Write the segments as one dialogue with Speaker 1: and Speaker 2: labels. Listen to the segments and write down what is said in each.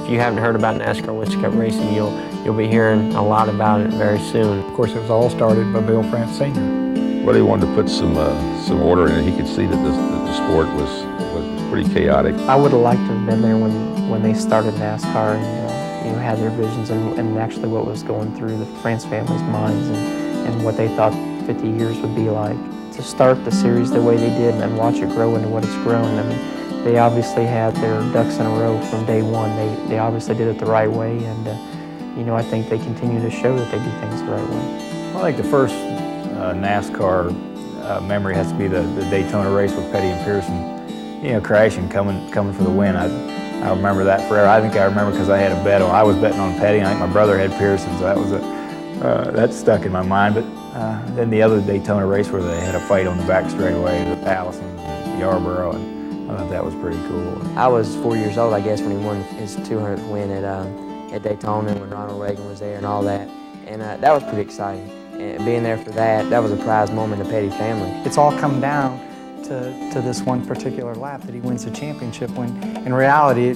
Speaker 1: If you haven't heard about NASCAR Winston Cup racing, you'll be hearing a lot about it very soon.
Speaker 2: Of course, it was all started by Bill France Sr.
Speaker 3: Well, he wanted to put some order in it. He could see that the sport was pretty chaotic.
Speaker 4: I would have liked to have been there when they started NASCAR and had their visions and actually what was going through the France family's minds and what they thought 50 years would be like. To start the series the way they did and watch it grow into what it's grown, I mean, they obviously had their ducks in a row from day one. They obviously did it the right way, and I think they continue to show that they do things the right way.
Speaker 5: I think the first NASCAR memory has to be the Daytona race with Petty and Pearson, crashing, coming for the win. I remember that forever. I think I remember because I had a bet on. I was betting on Petty, and I think my brother had Pearson, so that was that stuck in my mind. But then the other Daytona race where they had a fight on the back straightaway with Allison and Yarborough, and I thought that was pretty cool.
Speaker 6: I was 4 years old, I guess, when he won his 200th win at Daytona, when Ronald Reagan was there and all that, and that was pretty exciting. And being there for that was a prized moment in the Petty family.
Speaker 7: It's all come down to this one particular lap that he wins the championship, when in reality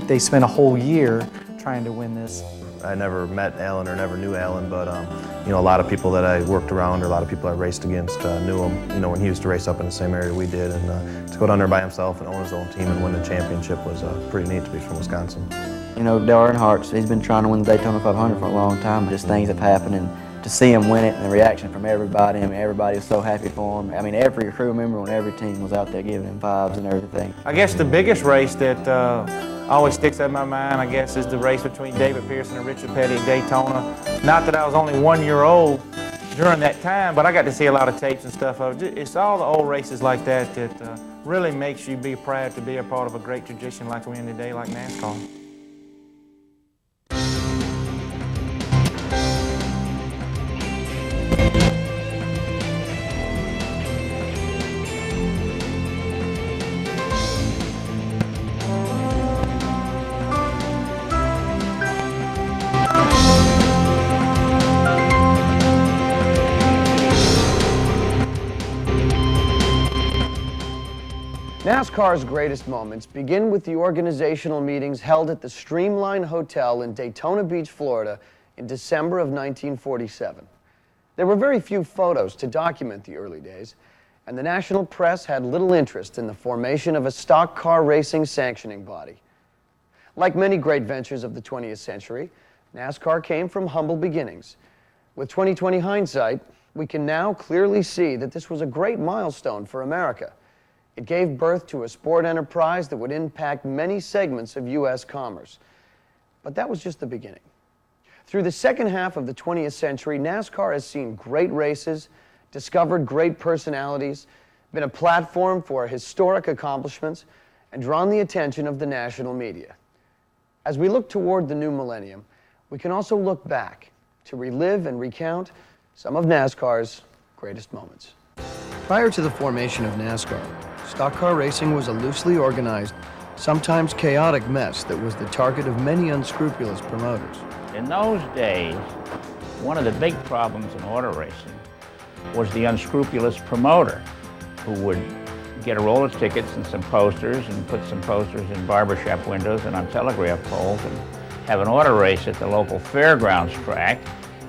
Speaker 7: they spent a whole year trying to win this.
Speaker 8: I never met Alan or never knew Alan, but a lot of people that I worked around or a lot of people I raced against knew him, when he used to race up in the same area we did, and to go down there by himself and own his own team and win the championship was pretty neat to be from Wisconsin.
Speaker 6: Dale Earnhardt, he's been trying to win the Daytona 500 for a long time. Just things have happened, and to see him win it and the reaction from everybody, everybody was so happy for him. Every crew member on every team was out there giving him vibes and everything.
Speaker 9: I guess the biggest race that always sticks in my mind, I guess, is the race between David Pearson and Richard Petty at Daytona. Not that I was only 1 year old during that time, but I got to see a lot of tapes and stuff of it. It's all the old races like that really makes you be proud to be a part of a great tradition like we're in today, like NASCAR.
Speaker 10: NASCAR's greatest moments begin with the organizational meetings held at the Streamline Hotel in Daytona Beach, Florida in December of 1947. There were very few photos to document the early days, and the national press had little interest in the formation of a stock car racing sanctioning body. Like many great ventures of the 20th century, NASCAR came from humble beginnings. With 20/20 hindsight, we can now clearly see that this was a great milestone for America. It gave birth to a sport enterprise that would impact many segments of U.S. commerce. But that was just the beginning. Through the second half of the 20th century, NASCAR has seen great races, discovered great personalities, been a platform for historic accomplishments, and drawn the attention of the national media. As we look toward the new millennium, we can also look back to relive and recount some of NASCAR's greatest moments. Prior to the formation of NASCAR, stock car racing was a loosely organized, sometimes chaotic mess that was the target of many unscrupulous promoters.
Speaker 11: In those days, one of the big problems in auto racing was the unscrupulous promoter who would get a roll of tickets and some posters and put some posters in barbershop windows and on telegraph poles and have an auto race at the local fairgrounds track.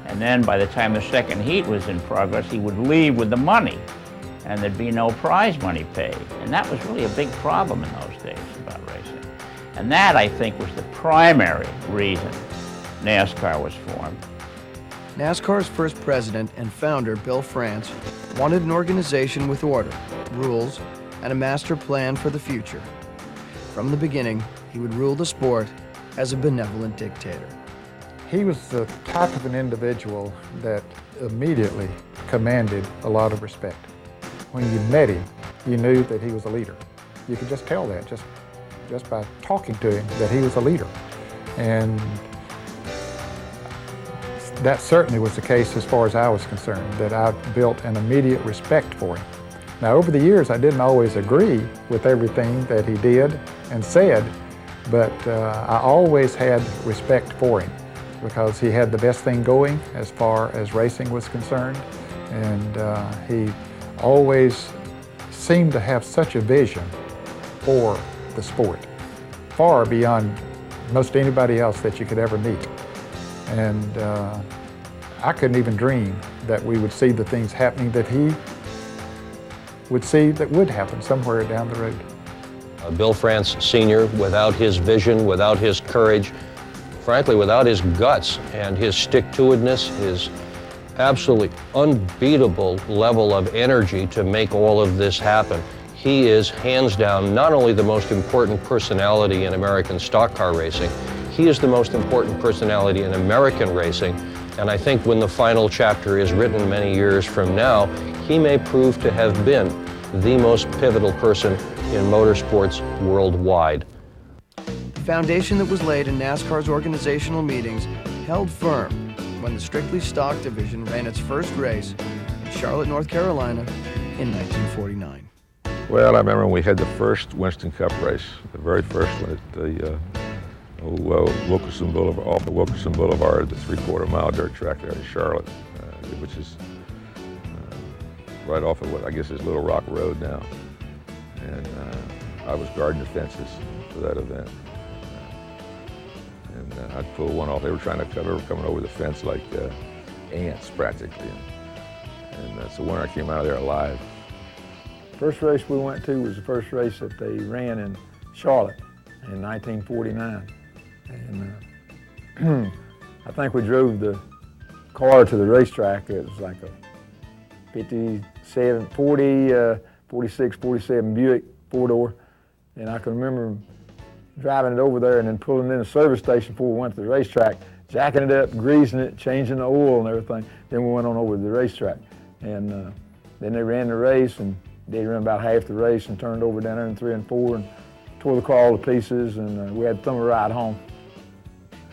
Speaker 11: And then by the time the second heat was in progress, he would leave with the money, and there'd be no prize money paid. And that was really a big problem in those days about racing. And that, I think, was the primary reason NASCAR was formed.
Speaker 10: NASCAR's first president and founder, Bill France, wanted an organization with order, rules, and a master plan for the future. From the beginning, he would rule the sport as a benevolent dictator.
Speaker 2: He was the type of an individual that immediately commanded a lot of respect. When you met him, you knew that he was a leader. You could just tell that just by talking to him, that he was a leader. And that certainly was the case as far as I was concerned, that I built an immediate respect for him. Now, over the years, I didn't always agree with everything that he did and said, but I always had respect for him because he had the best thing going as far as racing was concerned, and he always seemed to have such a vision for the sport, far beyond most anybody else that you could ever meet. And I couldn't even dream that we would see the things happening that he would see that would happen somewhere down the road.
Speaker 12: Bill France Sr., without his vision, without his courage, frankly, without his guts and his stick-to-itiveness, his absolutely unbeatable level of energy to make all of this happen, he is hands down not only the most important personality in American stock car racing, he is the most important personality in American racing. And I think when the final chapter is written many years from now, he may prove to have been the most pivotal person in motorsports worldwide.
Speaker 10: The foundation that was laid in NASCAR's organizational meetings held firm when the strictly stock division ran its first race in Charlotte, North Carolina in 1949.
Speaker 3: Well, I remember when we had the first Winston Cup race, the very first one at the Wilkerson Boulevard, off of Wilkerson Boulevard, the 3/4 mile dirt track there in Charlotte, which is right off of what I guess is Little Rock Road now. And I was guarding the fences for that event. And I'd pull one off. They were trying to cut over, coming over the fence like ants practically. And so when I came out of there alive.
Speaker 13: First race we went to was the first race that they ran in Charlotte in 1949. And I think we drove the car to the racetrack. It was like a 46, 47 Buick 4-door. And I can remember driving it over there and then pulling in a service station before we went to the racetrack, jacking it up, greasing it, changing the oil and everything. Then we went on over to the racetrack. And then they ran the race, and they ran about half the race and turned over down there in 3 and 4 and tore the car all to pieces, and we had to thumb a ride home.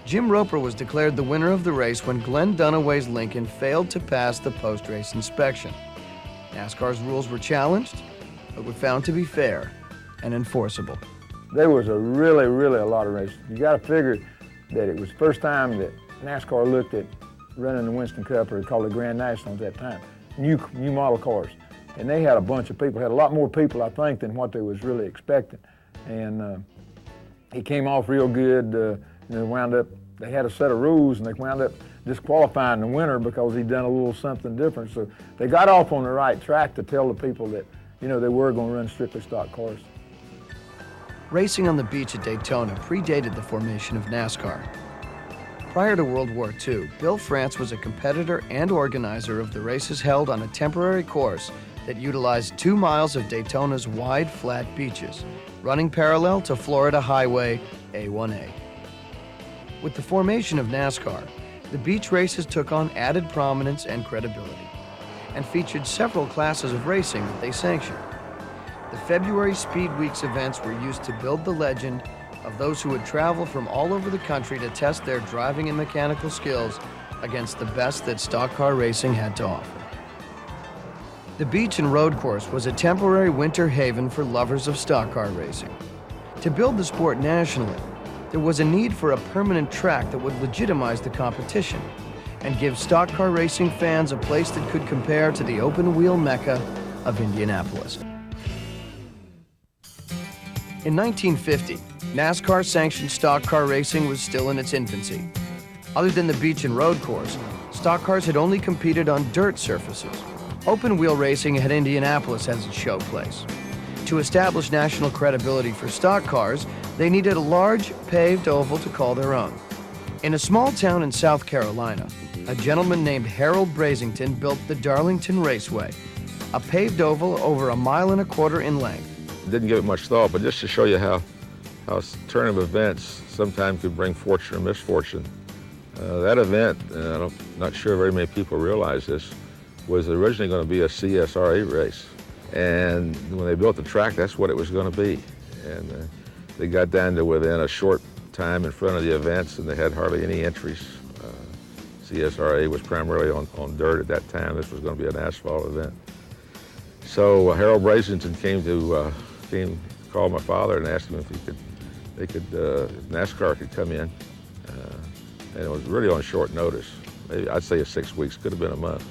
Speaker 10: Jim Roper was declared the winner of the race when Glenn Dunaway's Lincoln failed to pass the post-race inspection. NASCAR's rules were challenged, but were found to be fair and enforceable.
Speaker 13: There was a lot of races. You got to figure that it was the first time that NASCAR looked at running the Winston Cup, or called the Grand National at that time, new model cars. And they had a bunch of people, had a lot more people, I think, than what they was really expecting. And he came off real good. They had a set of rules, and they wound up disqualifying the winner because he'd done a little something different. So they got off on the right track to tell the people that, they were going to run strictly stock cars.
Speaker 10: Racing on the beach at Daytona predated the formation of NASCAR. Prior to World War II, Bill France was a competitor and organizer of the races held on a temporary course that utilized 2 miles of Daytona's wide, flat beaches, running parallel to Florida Highway A1A. With the formation of NASCAR, the beach races took on added prominence and credibility, and featured several classes of racing that they sanctioned. The February Speed Weeks events were used to build the legend of those who would travel from all over the country to test their driving and mechanical skills against the best that stock car racing had to offer. The beach and road course was a temporary winter haven for lovers of stock car racing. To build the sport nationally, there was a need for a permanent track that would legitimize the competition and give stock car racing fans a place that could compare to the open-wheel mecca of Indianapolis. In 1950, NASCAR-sanctioned stock car racing was still in its infancy. Other than the beach and road course, stock cars had only competed on dirt surfaces. Open-wheel racing had Indianapolis as its show place. To establish national credibility for stock cars, they needed a large, paved oval to call their own. In a small town in South Carolina, a gentleman named Harold Brasington built the Darlington Raceway, a paved oval over 1.25 miles in length.
Speaker 3: Didn't give it much thought, but just to show you how a turn of events sometimes could bring fortune or misfortune. That event, and I'm not sure very many people realize this, was originally going to be a CSRA race. And when they built the track, that's what it was going to be. And they got down to within a short time in front of the events, and they had hardly any entries. CSRA was primarily on dirt at that time. This was going to be an asphalt event. So Harold Brasington called my father and asked him if NASCAR could come in. And it was really on short notice. Maybe I'd say 6 weeks, could have been a month.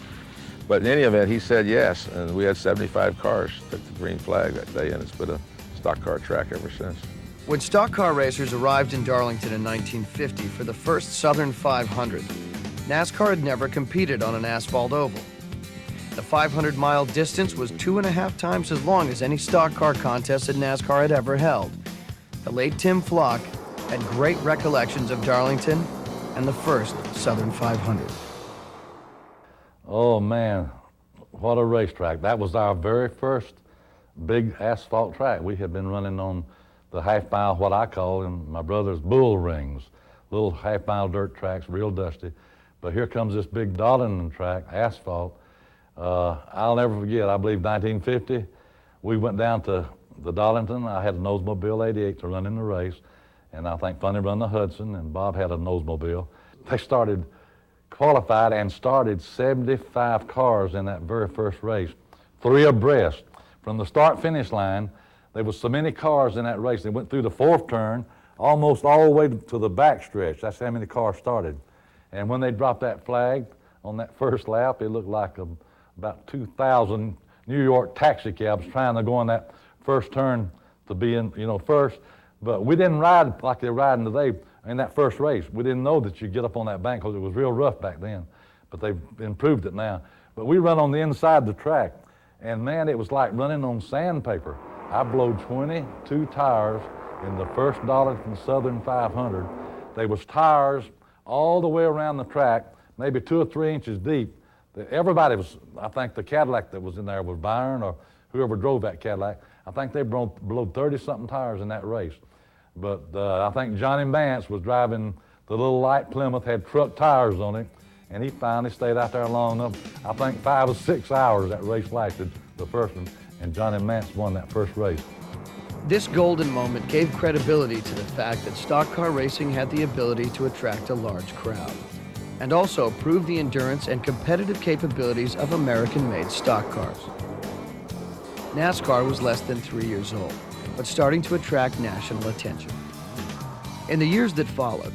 Speaker 3: But in any event, he said yes, and we had 75 cars, took the green flag that day, and it's been a stock car track ever since.
Speaker 10: When stock car racers arrived in Darlington in 1950 for the first Southern 500, NASCAR had never competed on an asphalt oval. The 500-mile distance was 2.5 times as long as any stock car contest that NASCAR had ever held. The late Tim Flock had great recollections of Darlington and the first Southern 500.
Speaker 14: Oh man, what a racetrack. That was our very first big asphalt track. We had been running on the half-mile, what I call, and my brother's bull rings, little half-mile dirt tracks, real dusty. But here comes this big Darlington track, asphalt. I'll never forget, I believe 1950, we went down to the Darlington. I had a Nosmobile 88 to run in the race, and I think Funny run the Hudson, and Bob had a Nosmobile. They qualified and started 75 cars in that very first race, 3 abreast. From the start-finish line, there was so many cars in that race. They went through the 4th turn, almost all the way to the back stretch. That's how many cars started. And when they dropped that flag on that first lap, it looked like about 2,000 New York taxi cabs trying to go in that first turn to be in, first. But we didn't ride like they're riding today in that first race. We didn't know that you get up on that bank because it was real rough back then. But they've improved it now. But we run on the inside of the track, and man, it was like running on sandpaper. I blowed 22 tires in the first Darlington Southern 500. There was tires all the way around the track, maybe 2 or 3 inches deep. Everybody was, I think the Cadillac that was in there was Byron or whoever drove that Cadillac. I think they blew 30-something tires in that race. But I think Johnny Mance was driving the little light Plymouth, had truck tires on it, and he finally stayed out there long enough. I think 5 or 6 hours that race lasted, the first one, and Johnny Mance won that first race.
Speaker 10: This golden moment gave credibility to the fact that stock car racing had the ability to attract a large crowd, and also proved the endurance and competitive capabilities of American-made stock cars. NASCAR was less than 3 years old, but starting to attract national attention. In the years that followed,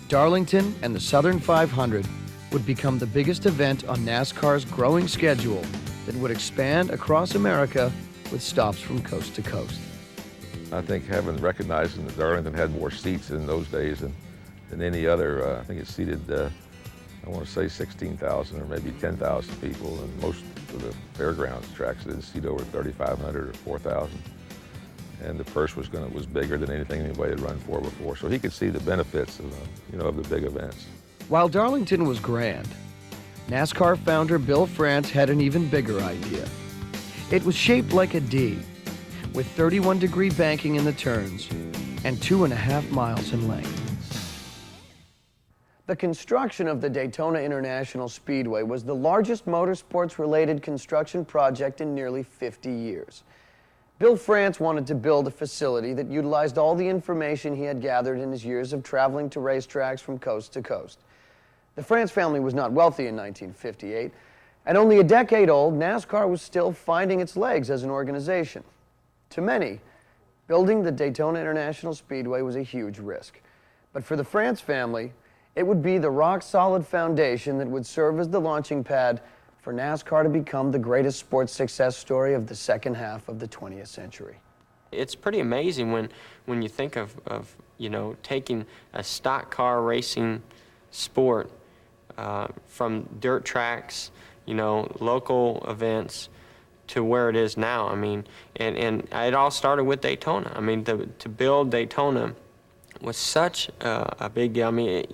Speaker 10: Darlington and the Southern 500 would become the biggest event on NASCAR's growing schedule that would expand across America with stops from coast to coast.
Speaker 3: I think recognizing that Darlington had more seats in those days than any other, I think it seated, I want to say 16,000 or maybe 10,000 people, and most of the fairgrounds tracks didn't seat over 3,500 or 4,000. And the purse was bigger than anything anybody had run for before, so he could see the benefits of the big events.
Speaker 10: While Darlington was grand, NASCAR founder Bill France had an even bigger idea. It was shaped like a D, with 31-degree banking in the turns and 2.5 miles in length. The construction of the Daytona International Speedway was the largest motorsports-related construction project in nearly 50 years. Bill France wanted to build a facility that utilized all the information he had gathered in his years of traveling to racetracks from coast to coast. The France family was not wealthy in 1958, and only a decade old, NASCAR was still finding its legs as an organization. To many, building the Daytona International Speedway was a huge risk. But for the France family, it would be the rock-solid foundation that would serve as the launching pad for NASCAR to become the greatest sports success story of the second half of the 20th century.
Speaker 15: It's pretty amazing when you think of taking a stock car racing sport from dirt tracks, local events, to where it is now. I mean, and it all started with Daytona. I mean, to build Daytona was such a big deal. I mean,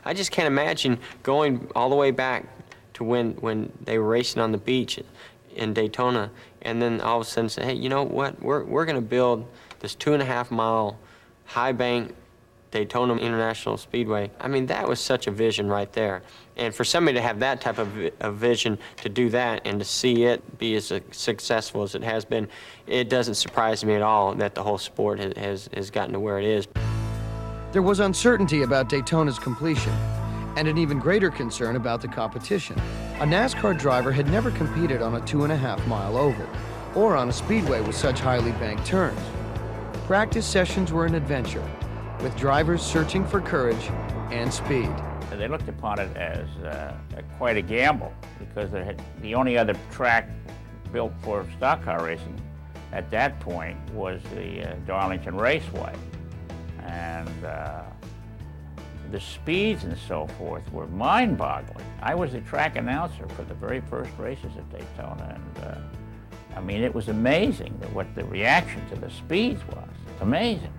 Speaker 15: I just can't imagine going all the way back to when they were racing on the beach in Daytona, and then all of a sudden say, hey, you know what, we're going to build this 2.5 mile high bank Daytona International Speedway. I mean, that was such a vision right there. And for somebody to have that type of vision, to do that and to see it be as successful as it has been, it doesn't surprise me at all that the whole sport has gotten to where it is.
Speaker 10: There was uncertainty about Daytona's completion, and an even greater concern about the competition. A NASCAR driver had never competed on a 2.5 mile oval, or on a speedway with such highly banked turns. Practice sessions were an adventure, with drivers searching for courage and speed.
Speaker 11: They looked upon it as quite a gamble, because the only other track built for stock car racing at that point was the Darlington Raceway. and the speeds and so forth were mind-boggling. I was the track announcer for the very first races at Daytona, and I mean, it was amazing what the reaction to the speeds was. Amazing.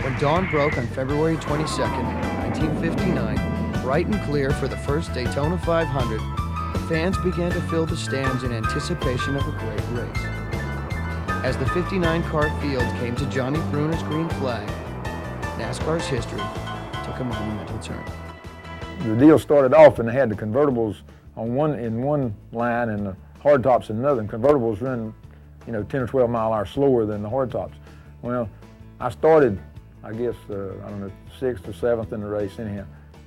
Speaker 10: When dawn broke on February 22nd, 1959, bright and clear for the first Daytona 500, fans began to fill the stands in anticipation of a great race. As the 59-car field came to Johnny Bruner's green flag, NASCAR's history took a monumental turn.
Speaker 13: The deal started off and they had the convertibles in one line and the hardtops in another, and convertibles run, 10 or 12 mile/hour slower than the hardtops. Well, I started, I guess, I don't know, 6th or 7th in the race anyhow.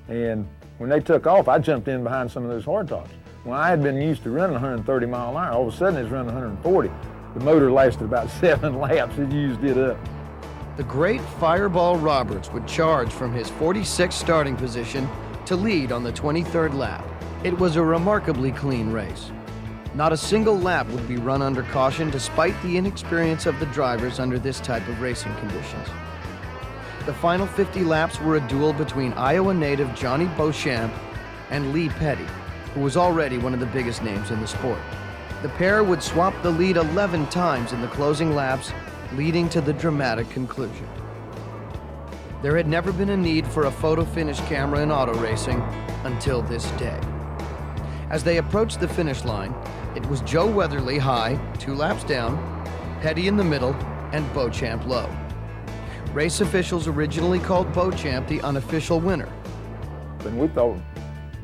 Speaker 13: And when they took off, I jumped in behind some of those hardtops. When I had been used to running 130 mile/hour, all of a sudden it was running 140. The motor lasted about 7 laps, it used it up.
Speaker 10: The great Fireball Roberts would charge from his 46th starting position to lead on the 23rd lap. It was a remarkably clean race. Not a single lap would be run under caution despite the inexperience of the drivers under this type of racing conditions. The final 50 laps were a duel between Iowa native Johnny Beauchamp and Lee Petty, who was already one of the biggest names in the sport. The pair would swap the lead 11 times in the closing laps, leading to the dramatic conclusion. There had never been a need for a photo finish camera in auto racing until this day. As they approached the finish line, it was Joe Weatherly high, 2 laps down, Petty in the middle, and Beauchamp low. Race officials originally called Beauchamp the unofficial winner.
Speaker 13: And we thought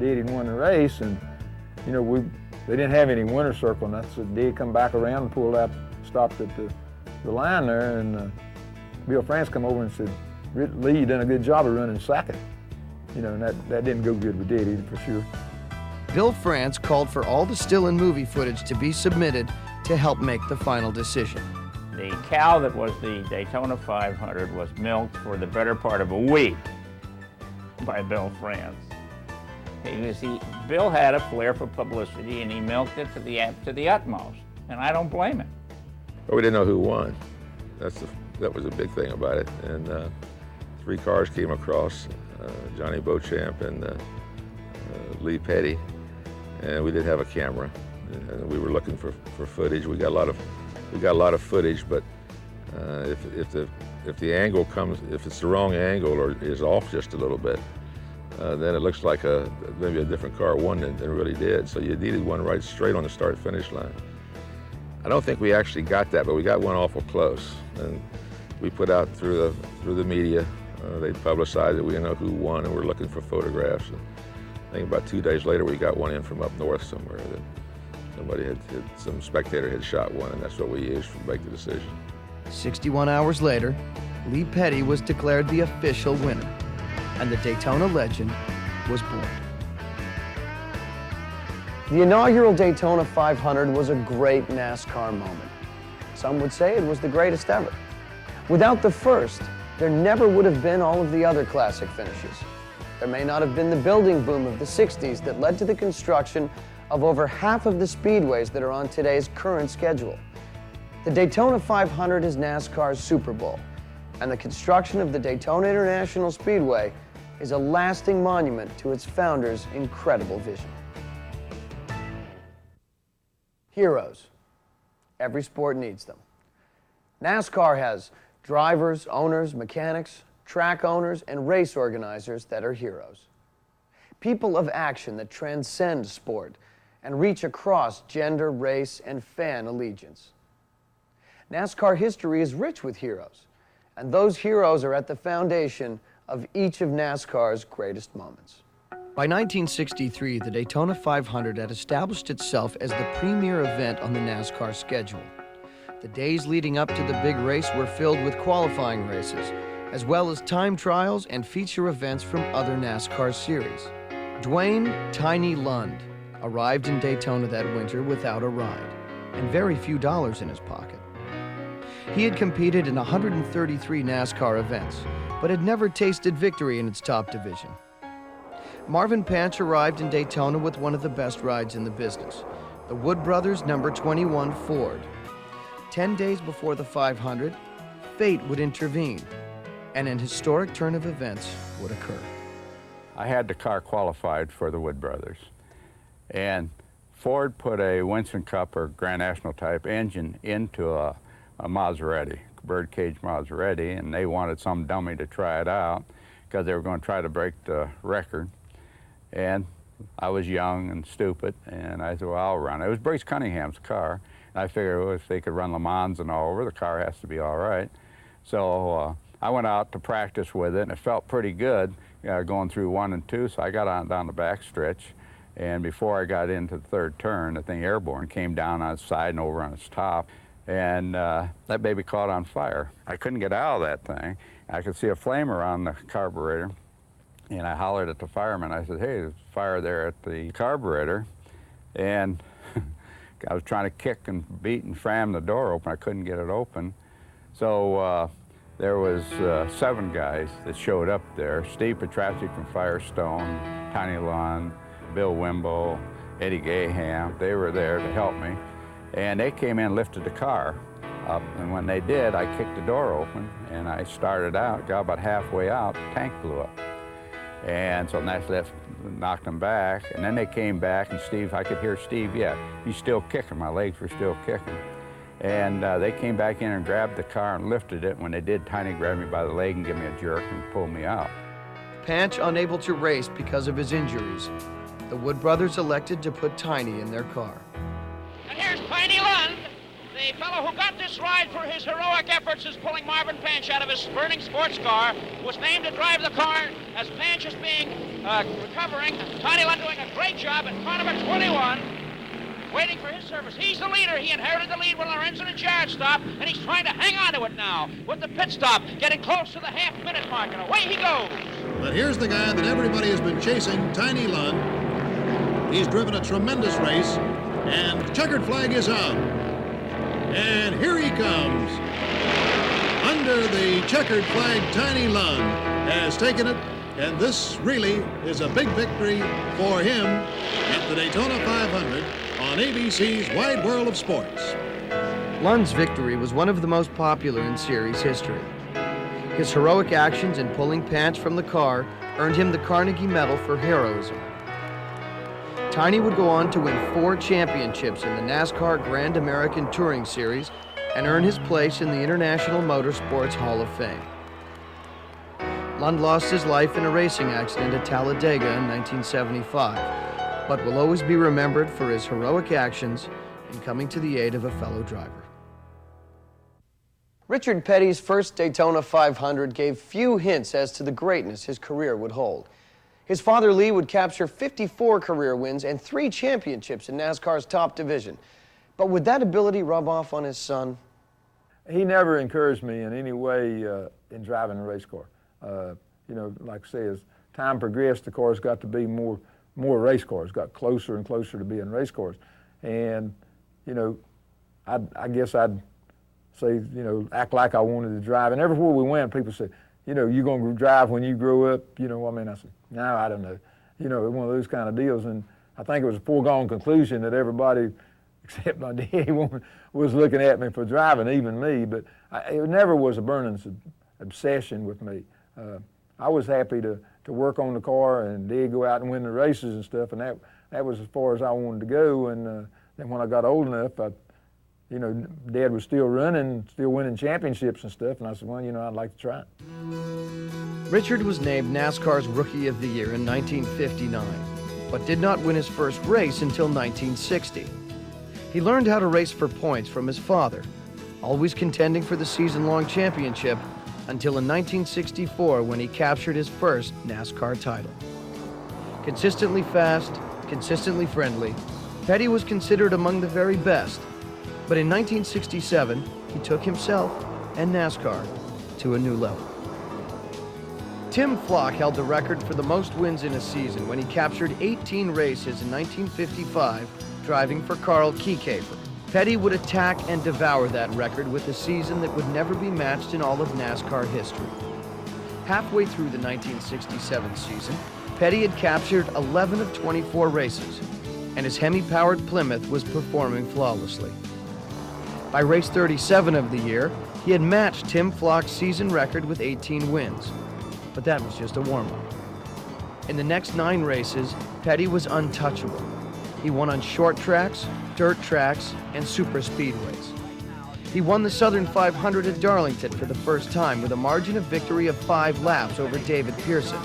Speaker 13: Diddy won the race, and they didn't have any winner circle, and that's what Diddy come back around and pulled up, stopped at the line there, and Bill France come over and said, Lee, you done a good job of running second. And that didn't go good with Diddy for sure.
Speaker 10: Bill France called for all the still and movie footage to be submitted to help make the final decision.
Speaker 11: The cow that was the Daytona 500 was milked for the better part of a week by Bill France. Bill had a flair for publicity, and he milked it to the utmost, and I don't blame him.
Speaker 3: But we didn't know who won. That was a big thing about it. And 3 cars came across, Johnny Beauchamp and Lee Petty, and we didn't have a camera. And we were looking for footage. We got a lot of footage, but if the angle comes, if it's the wrong angle or is off just a little bit, then it looks like maybe a different car won than it really did. So you needed one right straight on the start-finish line. I don't think we actually got that, but we got one awful close. And we put out through the media, they publicized it, we didn't know who won, and we're looking for photographs. And I think about 2 days later, we got one in from up north somewhere that some spectator had shot one, and that's what we used to make the decision.
Speaker 10: 61 hours later, Lee Petty was declared the official winner, and the Daytona legend was born. The inaugural Daytona 500 was a great NASCAR moment. Some would say it was the greatest ever. Without the first, there never would have been all of the other classic finishes. There may not have been the building boom of the 60s that led to the construction of over half of the speedways that are on today's current schedule. The Daytona 500 is NASCAR's Super Bowl, and the construction of the Daytona International Speedway is a lasting monument to its founder's incredible vision. Heroes. Every sport needs them. NASCAR has drivers, owners, mechanics, track owners, and race organizers that are heroes. People of action that transcend sport and reach across gender, race, and fan allegiance. NASCAR history is rich with heroes, and those heroes are at the foundation of each of NASCAR's greatest moments. By 1963, the Daytona 500 had established itself as the premier event on the NASCAR schedule. The days leading up to the big race were filled with qualifying races, as well as time trials and feature events from other NASCAR series. Dwayne "Tiny" Lund arrived in Daytona that winter without a ride and very few dollars in his pocket. He had competed in 133 NASCAR events, but had never tasted victory in its top division. Marvin Panch arrived in Daytona with one of the best rides in the business, the Wood Brothers number 21 Ford. 10 days before the 500, fate would intervene. and an historic turn of events would occur.
Speaker 16: I had the car qualified for the Wood Brothers, and Ford put a Winston Cup or Grand National type engine into a Maserati, birdcage Maserati, and they wanted some dummy to try it out because they were going to try to break the record. And I was young and stupid, and I said, well, I'll run it. It was Brace Cunningham's car, and I figured, well, if they could run Le Mans and all over, the car has to be all right. So I went out to practice with it, and it felt pretty good going through 1 and 2, so I got on down the back stretch, and before I got into the third turn, the thing airborne came down on its side and over on its top, and that baby caught on fire. I couldn't get out of that thing. I could see a flame around the carburetor, and I hollered at the fireman. I said, hey, there's fire there at the carburetor, and I was trying to kick and beat and ram the door open. I couldn't get it open. So there was 7 guys that showed up there. Steve Petrowski from Firestone, Tiny Lund, Bill Wimbo, Eddie Gaham. They were there to help me. And they came in and lifted the car up. And when they did, I kicked the door open and I started out, got about halfway out, the tank blew up. And so that knocked them back. And then they came back and Steve, I could hear Steve yet. He's still kicking, my legs were still kicking. And they came back in and grabbed the car and lifted it. When they did, Tiny grabbed me by the leg and gave me a jerk and pulled me out.
Speaker 10: Panch unable to race because of his injuries, the Wood brothers elected to put Tiny in their car.
Speaker 17: And here's Tiny Lund, the fellow who got this ride for his heroic efforts as pulling Marvin Panch out of his burning sports car, was named to drive the car as Panch is being recovering. Tiny Lund doing a great job at car number 21, waiting for his service. He's the leader. He inherited the lead when Lorenzen and Jarrett stopped, and he's trying to hang on to it now with the pit stop, getting close to the half-minute mark, and away he goes.
Speaker 18: But here's the guy that everybody has been chasing, Tiny Lund. He's driven a tremendous race, and the checkered flag is out. And here he comes. Under the checkered flag, Tiny Lund has taken it, and this really is a big victory for him at the Daytona 500 on ABC's Wide World of Sports.
Speaker 10: Lund's victory was one of the most popular in series history. His heroic actions in pulling Panch from the car earned him the Carnegie Medal for heroism. Tiny would go on to win 4 championships in the NASCAR Grand American Touring Series and earn his place in the International Motorsports Hall of Fame. Lund lost his life in a racing accident at Talladega in 1975, but will always be remembered for his heroic actions in coming to the aid of a fellow driver. Richard Petty's first Daytona 500 gave few hints as to the greatness his career would hold. His father, Lee, would capture 54 career wins and 3 championships in NASCAR's top division. But would that ability rub off on his son?
Speaker 13: He never encouraged me in any way in driving a race car. You know, like I say, as time progressed, the cars got to be more race cars, got closer and closer to being race cars. And, you know, I guess I'd say, you know, act like I wanted to drive. And everywhere we went, people said, you know, you going to drive when you grow up? You know, I mean, I said, no, I don't know. You know, one of those kind of deals. And I think it was a foregone conclusion that everybody, except my daddy, was looking at me for driving, even me. But it never was a burning obsession with me. I was happy to work on the car and Dad go out and win the races and stuff. And that was as far as I wanted to go. And then when I got old enough, you know, Dad was still running, still winning championships and stuff, and I said, well, you know, I'd like to try it.
Speaker 10: Richard was named NASCAR's Rookie of the Year in 1959, but did not win his first race until 1960. He learned how to race for points from his father, always contending for the season-long championship until in 1964 when he captured his first NASCAR title. Consistently fast, consistently friendly, Petty was considered among the very best. But in 1967, he took himself and NASCAR to a new level. Tim Flock held the record for the most wins in a season when he captured 18 races in 1955, driving for Carl Kiekhaefer. Petty would attack and devour that record with a season that would never be matched in all of NASCAR history. Halfway through the 1967 season, Petty had captured 11 of 24 races, and his Hemi-powered Plymouth was performing flawlessly. By race 37 of the year, He had matched Tim Flock's season record with 18 wins, but that was just a warm-up. In the next 9 races, Petty was untouchable. He won on short tracks, dirt tracks, and super speedways. He won the Southern 500 at Darlington for the first time with a margin of victory of 5 laps over David Pearson.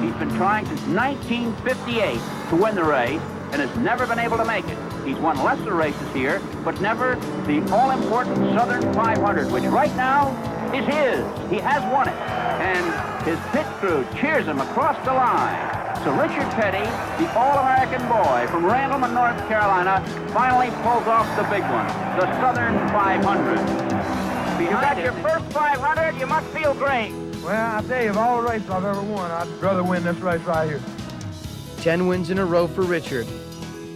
Speaker 19: He's been trying since 1958 to win the race and has never been able to make it. He's won lesser races here, but never the all-important Southern 500, which right now is his. He has won it, and his pit crew cheers him across the line. So Richard Petty, the All-American boy from Randleman, North Carolina, finally pulls off the big one, the Southern 500. You got your first 500, you must feel great.
Speaker 20: Well, I tell you, of all the races I've ever won, I'd rather win this race right here.
Speaker 10: 10 wins in a row for Richard,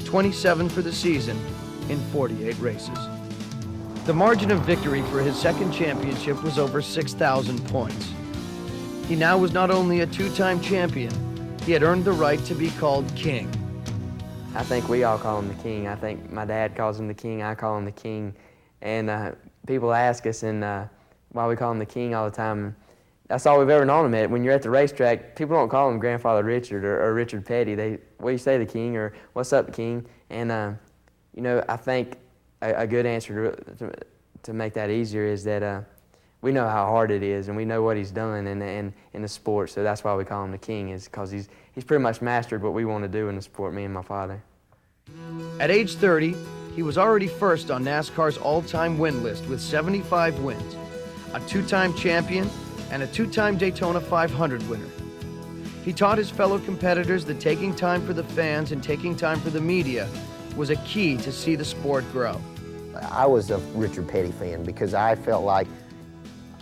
Speaker 10: 27 for the season in 48 races. The margin of victory for his second championship was over 6,000 points. He now was not only a 2-time champion, he had earned the right to be called king.
Speaker 4: I think we all call him the king. I think my dad calls him the king, I call him the king. And people ask us why we call him the king all the time. That's all we've ever known him at. When you're at the racetrack, people don't call him Grandfather Richard or Richard Petty. What do you say, the king, or what's up, king? And, you know, I think a good answer to make that easier is that we know how hard it is, and we know what he's done in the sport, so that's why we call him the king, is because he's pretty much mastered what we want to do in the sport, me and my father.
Speaker 10: At age 30, he was already first on NASCAR's all-time win list with 75 wins, a 2-time champion, and a 2-time Daytona 500 winner. He taught his fellow competitors that taking time for the fans and taking time for the media was a key to see the sport grow.
Speaker 21: I was a Richard Petty fan because I felt like,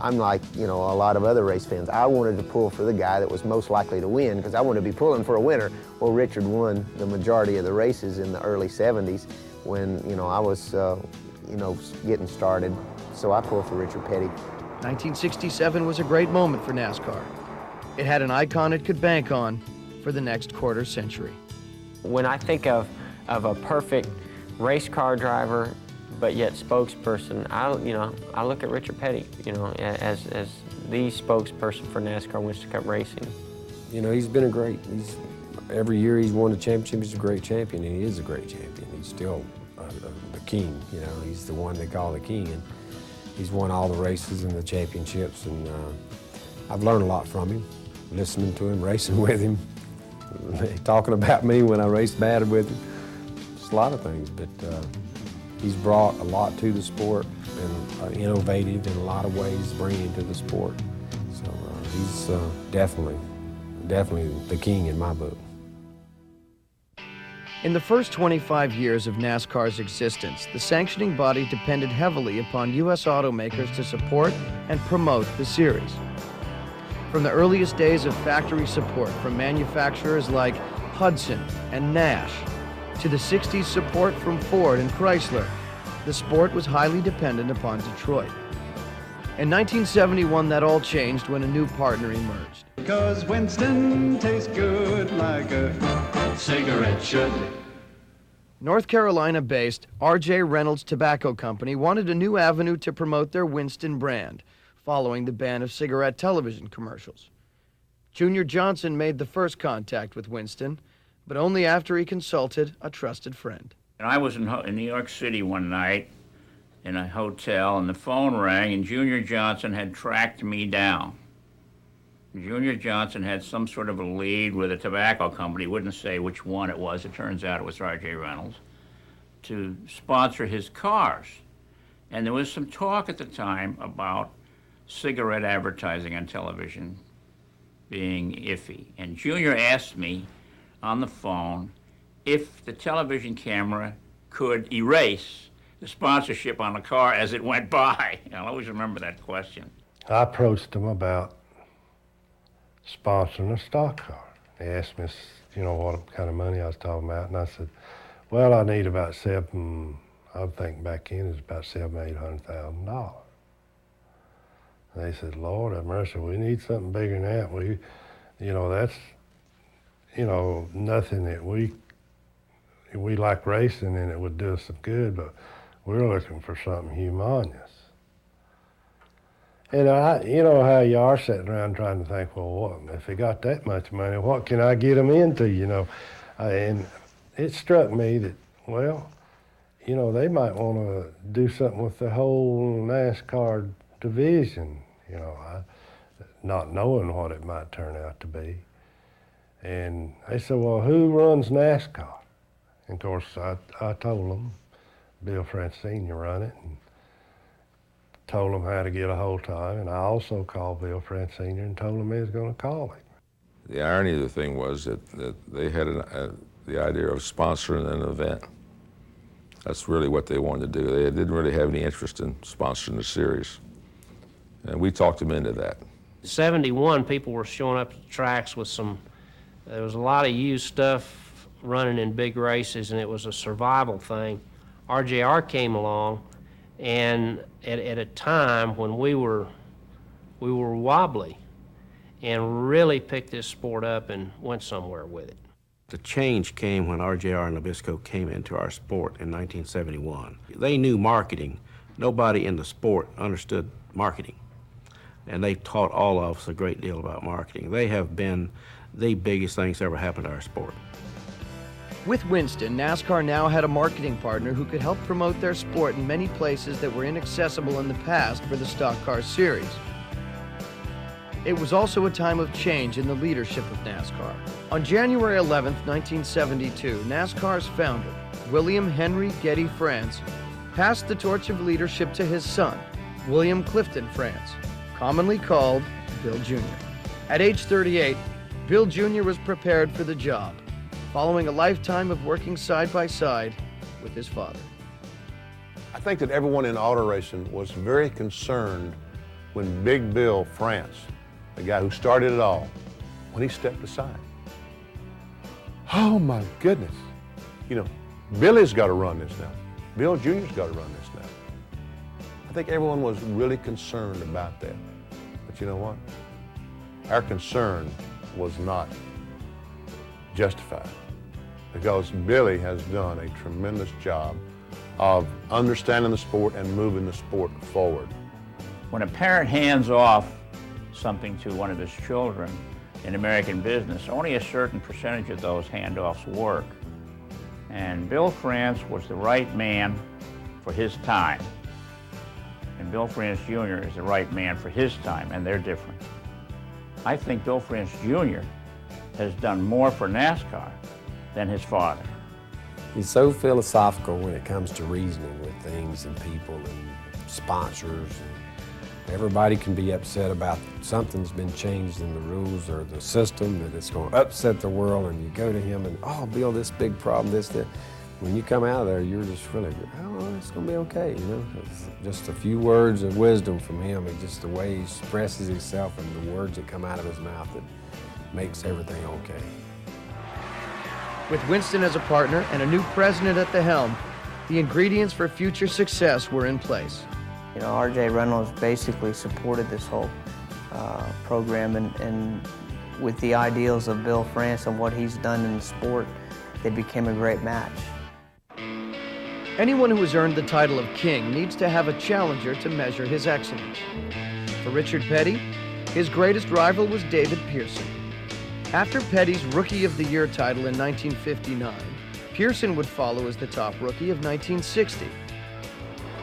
Speaker 21: I'm like, you know, a lot of other race fans. I wanted to pull for the guy that was most likely to win because I wanted to be pulling for a winner. Well, Richard won the majority of the races in the early 70s when, you know, I was, you know, getting started. So I pulled for Richard Petty.
Speaker 10: 1967 was a great moment for NASCAR. It had an icon it could bank on for the next quarter century.
Speaker 15: When I think of a perfect race car driver, but yet spokesperson, I look at Richard Petty, you know, as the spokesperson for NASCAR Winston Cup racing.
Speaker 22: You know, he's been every year he's won the championship, he's a great champion, and he is a great champion. He's still the king, you know, he's the one they call the king, and he's won all the races and the championships, and I've learned a lot from him, listening to him, racing with him, talking about me when I raced bad with him. Just a lot of things, but he's brought a lot to the sport and innovative in a lot of ways, bringing to the sport. So he's definitely the king in my book.
Speaker 10: In the first 25 years of NASCAR's existence, the sanctioning body depended heavily upon U.S. automakers to support and promote the series. From the earliest days of factory support from manufacturers like Hudson and Nash, to the 60s support from Ford and Chrysler, the sport was highly dependent upon Detroit. In 1971, that all changed when a new partner emerged.
Speaker 23: Because Winston tastes good like a cigarette should.
Speaker 10: North Carolina-based R.J. Reynolds Tobacco Company wanted a new avenue to promote their Winston brand, following the ban of cigarette television commercials. Junior Johnson made the first contact with Winston, but only after he consulted a trusted friend.
Speaker 11: And I was in New York City one night in a hotel, and the phone rang, and Junior Johnson had tracked me down. Junior Johnson had some sort of a lead with a tobacco company, wouldn't say which one it was, it turns out it was R.J. Reynolds, to sponsor his cars. And there was some talk at the time about cigarette advertising on television being iffy. And Junior asked me on the phone if the television camera could erase the sponsorship on the car as it went by. I'll always remember that question.
Speaker 24: I approached them about sponsoring a stock car. They asked me, you know, what kind of money I was talking about, and I said, well, I need about I'm thinking back in, it's about $700,000-800,000. They said, Lord have mercy, we need something bigger than that. You know, that's, you know, nothing that we like racing and it would do us some good, but we're looking for something humongous. And you know how you are sitting around trying to think, well, what, if they got that much money, what can I get them into, you know? And it struck me that, well, you know, they might want to do something with the whole NASCAR division, you know, not knowing what it might turn out to be. And they said, well, who runs NASCAR? And of course, I told them Bill France Sr. run it, and told him how to get a hold of him. And I also called Bill France Sr. and told him he was going to call him.
Speaker 3: The irony of the thing was that they had the idea of sponsoring an event. That's really what they wanted to do. They didn't really have any interest in sponsoring the series. And we talked them into that.
Speaker 1: 71, people were showing up at the tracks with there was a lot of used stuff running in big races, and it was a survival thing. RJR came along, and at a time when we were wobbly, and really picked this sport up and went somewhere with it.
Speaker 5: The change came when RJR and Nabisco came into our sport in 1971. They knew marketing. Nobody in the sport understood marketing. And they taught all of us a great deal about marketing. They have been the biggest things that ever happened to our sport.
Speaker 10: With Winston, NASCAR now had a marketing partner who could help promote their sport in many places that were inaccessible in the past for the stock car series. It was also a time of change in the leadership of NASCAR. On January 11th, 1972, NASCAR's founder, William Henry Getty France, passed the torch of leadership to his son, William Clifton France, commonly called Bill Jr. At age 38, Bill Jr. was prepared for the job, following a lifetime of working side by side with his father.
Speaker 7: I think that everyone in auto racing was very concerned when Big Bill France, the guy who started it all, when he stepped aside. Oh my goodness. You know, Billy's got to run this now. Bill Jr.'s got to run this now. I think everyone was really concerned about that. But you know what? Our concern was not justified, because Billy has done a tremendous job of understanding the sport and moving the sport forward.
Speaker 11: When a parent hands off something to one of his children in American business, only a certain percentage of those handoffs work. And Bill France was the right man for his time. And Bill France Jr. is the right man for his time, and they're different. I think Bill France Jr. has done more for NASCAR than his father.
Speaker 22: He's so philosophical when it comes to reasoning with things and people and sponsors. And everybody can be upset about something's been changed in the rules or the system, that it's going to upset the world, and you go to him and, oh, Bill, this big problem, this, that. When you come out of there, you're just really, oh, it's going to be okay, you know. It's just a few words of wisdom from him, and just the way he expresses himself and the words that come out of his mouth that makes everything okay.
Speaker 10: With Winston as a partner and a new president at the helm, the ingredients for future success were in place.
Speaker 4: You know, R.J. Reynolds basically supported this whole program, and with the ideals of Bill France and what he's done in the sport, they became a great match.
Speaker 10: Anyone who has earned the title of king needs to have a challenger to measure his excellence. For Richard Petty, his greatest rival was David Pearson. After Petty's Rookie of the Year title in 1959, Pearson would follow as the top rookie of 1960.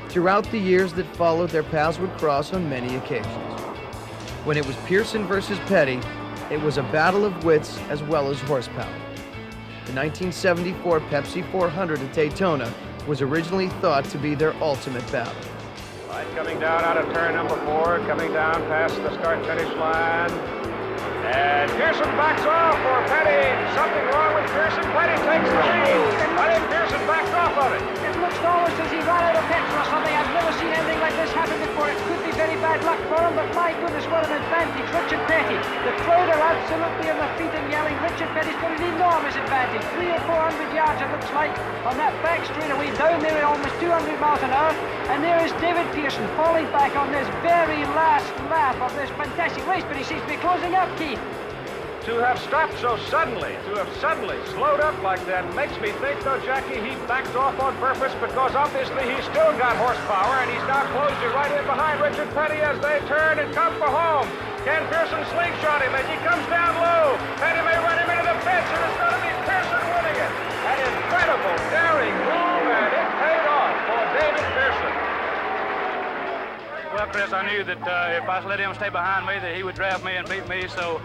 Speaker 10: Throughout the years that followed, their paths would cross on many occasions. When it was Pearson versus Petty, it was a battle of wits as well as horsepower. The 1974 Pepsi 400 at Daytona was originally thought to be their ultimate battle.
Speaker 8: Right, coming down out of turn number 4, coming down past the start-finish line. And Pearson backs off for Petty. Something wrong with Pearson. Petty takes the lead. I think Pearson backed off of it.
Speaker 25: It looks almost as he ran out of petrol or something. I've never seen anything like this happen before. It could be very bad luck for him, but my goodness, what an advantage. Richard Petty. The crowd are absolutely on their feet and yelling. Richard Petty's got an enormous advantage. 300 or 400 yards, it looks like, on that back straightaway down there at almost 200 miles an hour. And there is David Pearson falling back on this very last lap of this fantastic race, but he seems to be closing up, Keith.
Speaker 8: to have stopped so suddenly, to have suddenly slowed up like that, makes me think, though, Jackie, he backed off on purpose because obviously he's still got horsepower, and he's now closed it right in behind Richard Petty as they turn and come for home. Ken Pearson slingshot him as he comes down low. Petty may run him into the fence, and it's going to be Pearson winning it. An incredible, daring move, and it paid off for David Pearson.
Speaker 2: Well, Chris, I knew that if I let him stay behind me, that he would draft me and beat me, so